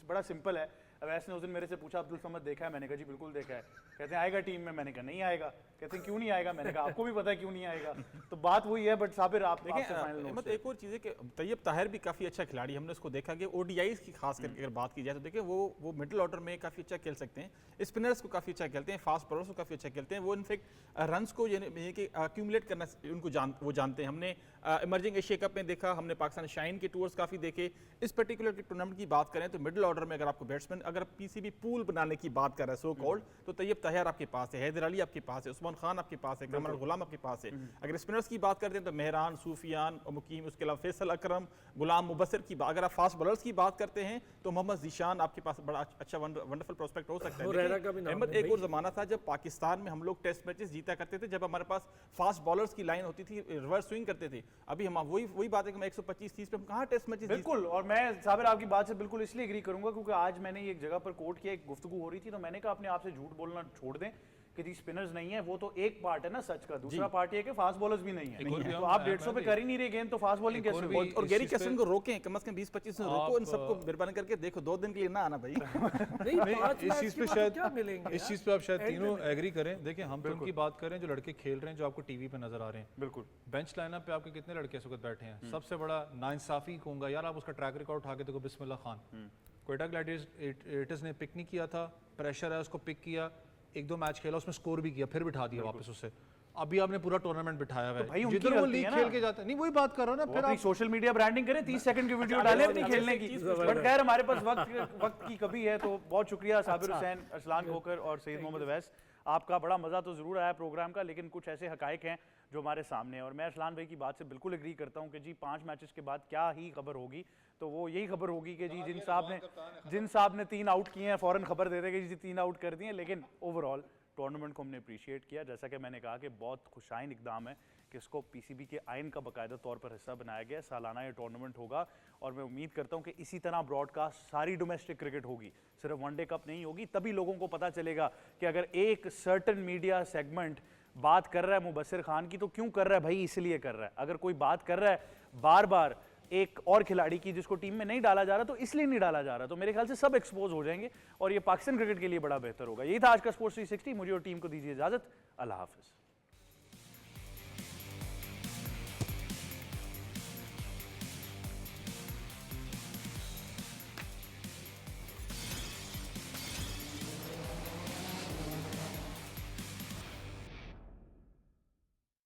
बड़ा सिंपल है। अवैस ने उस दिन मेरे से पूछा अब्दुल समद देखा है, मैंने कहा जी बिल्कुल देखा है। कहते हैं आएगा टीम में, मैंने कहा नहीं आएगा। कहते हैं क्यों नहीं आएगा, मैंने कहा आपको भी पता है क्यों नहीं आएगा। तो बात वही है। बट साबिर आप देखिए आपसे फाइनल नोट अहमद, से। एक और चीज़ है कि तैयब ताहिर भी काफ़ी अच्छा खिलाड़ी, हमने उसको देखा कि ओडीआईज की खास करके अगर बात की जाए तो देखिए वो मिडिल ऑर्डर में काफ़ी अच्छा खेल सकते हैं, स्पिनर्स को काफ़ी अच्छा खेलते हैं, फास्ट बॉलर्स को काफ़ी अच्छा खेलते हैं। वो इनफेक्ट रन्स को यानी कि अक्यूमुलेट करना उनको वो जानते हैं। हमने इमर्जिंग एशिया कप में देखा, हमने पाकिस्तान शाइन के टूर्स काफ़ी देखे। इस पर्टिकुलर की टूर्नामेंट की बात करें तो मिडिल ऑर्डर में अगर आपको बैट्समैन, अगर पीसीबी पूल बनाने की बात कर रहा है सो कॉल्ड, तो तैयब ताहिर आपके पास है, हैदर अली आपके पास है, उस्मान खान आपके पास है, कमर गुलाम आपके पास है। अगर स्पिनर्स की बात करते हैं तो मेहरान, सूफियान और मुकीम, उसके अलावा फैसल अकरम, गुलाम मुबस्सिर की बात। अगर आप फास्ट बॉलर्स की बात करते हैं तो मोहम्मद जीशान आपके पास बड़ा अच्छा वंडरफुल प्रोस्पेक्ट हो सकता है। हुरैरा का भी नाम अहमद, है एक और जमाना था जब पाकिस्तान में हम लोग टेस्ट मैचेस जीता करते थे, जब हमारे पास फास्ट बॉलर्स की लाइन होती थी, रिवर्स स्विंग करते थे। अभी हम वही बात है कि 125-30 पे हम कहाँ टेस्ट मैचेस बिल्कुल, और मैं साबिर आपकी बात से बिल्कुल इसलिए एग्री करूंगा क्योंकि आज मैंने एक जगह पर कोट किया, एक गुफ्तगू हो रही थी, तो मैंने कहा अपने आप से झूठ बोलना छोड़ दें कि जी स्पिनर्स नहीं है। वो तो एक पार्ट है ना सच का, दूसरा पार्ट ये है कि फास्ट बॉलर्स भी नहीं एक और है। भी तो हम- आप 150 पे कर ही नहीं रहे गेंद, तो फास्ट बॉलिंग एक और कैसे भी- होगी? और इस गैरी चीज़ पे- कैसन को रोकें, कम से कम 20-25 दिन रोको, इन सबको मेहरबानी करके देखो, 2 दिन के लिए ना आना भाई। नहीं, नहीं, 5 इस मैच चीज के पे बाद शायद क्या मिलेंगे इस यार? चीज पे आप शायद End तीनों में। एग्री करें। देखिए हम तो उनकी बात करें जो लड़के खेल रहे हैं, जो आपको टीवी पे नजर आ रहे हैं। बिल्कुल बेंच लाइनअप पे आपके कितने लड़के इस वक्त बैठे हैं? सबसे बड़ा नाइंसाफी कहूंगा यार, आप उसका ट्रैक रिकॉर्ड उठा के देखो, बिस्मिल्लाह खान क्वेटा ग्लैडिएटर्स ने पिक नहीं किया था, प्रेशर है उसको पिक किया, 1-2 मैच खेला, उसमें स्कोर भी किया, फिर बिठा दिया वापस उसे। अभी आपने पूरा टूर्नामेंट बिठाया हुआ भाई है, उनकी जिधर वो गलती लीग है ना। खेल के जाता है। नहीं वही बात कर रहा हूँ ना, वो फिर अपनी आप सोशल मीडिया ब्रांडिंग करें, 30 सेकंड की वीडियो डालें अपनी खेलने की। बट खैर हमारे पास वक्त की कमी है, तो बहुत शुक्रिया साबिर हुसैन, अरसलान खोकर और सईद मोहम्मद अवैस। आपका बड़ा मजा तो जरूर आया प्रोग्राम का, लेकिन कुछ ऐसे हकायक हैं जो हमारे सामने हैं। और मैं अरसलान भाई की बात से बिल्कुल एग्री करता हूँ कि जी 5 मैचेस के बाद क्या ही खबर होगी, तो वो यही खबर होगी कि जी जिन साहब ने 3 आउट किए हैं फौरन खबर दे देंगे जी 3 आउट कर दिए। लेकिन ओवरऑल टूर्नामेंट को हमने अप्रिशिएट किया, जैसा कि मैंने कहा कि बहुत खुशाइन इकदाम है कि इसको पीसीबी के आइन का बाकायदा तौर पर हिस्सा बनाया गया। सालाना ये टूर्नामेंट होगा और मैं उम्मीद करता हूं कि इसी तरह ब्रॉडकास्ट सारी डोमेस्टिक क्रिकेट होगी, सिर्फ वनडे कप नहीं होगी। तभी लोगों को पता चलेगा कि अगर एक सर्टन मीडिया सेगमेंट बात कर रहा है मुबस्सिर खान की, तो क्यों कर रहा है भाई, इसलिए कर रहा है। अगर कोई बात कर रहा है बार बार एक और खिलाड़ी की जिसको टीम में नहीं डाला जा रहा, तो इसलिए नहीं डाला जा रहा, तो मेरे ख्याल से सब एक्सपोज हो जाएंगे और ये पाकिस्तान क्रिकेट के लिए बड़ा बेहतर होगा। यही था आज का स्पोर्ट्स 360। मुझे और टीम को दीजिए इजाजत। अल्लाह हाफिज।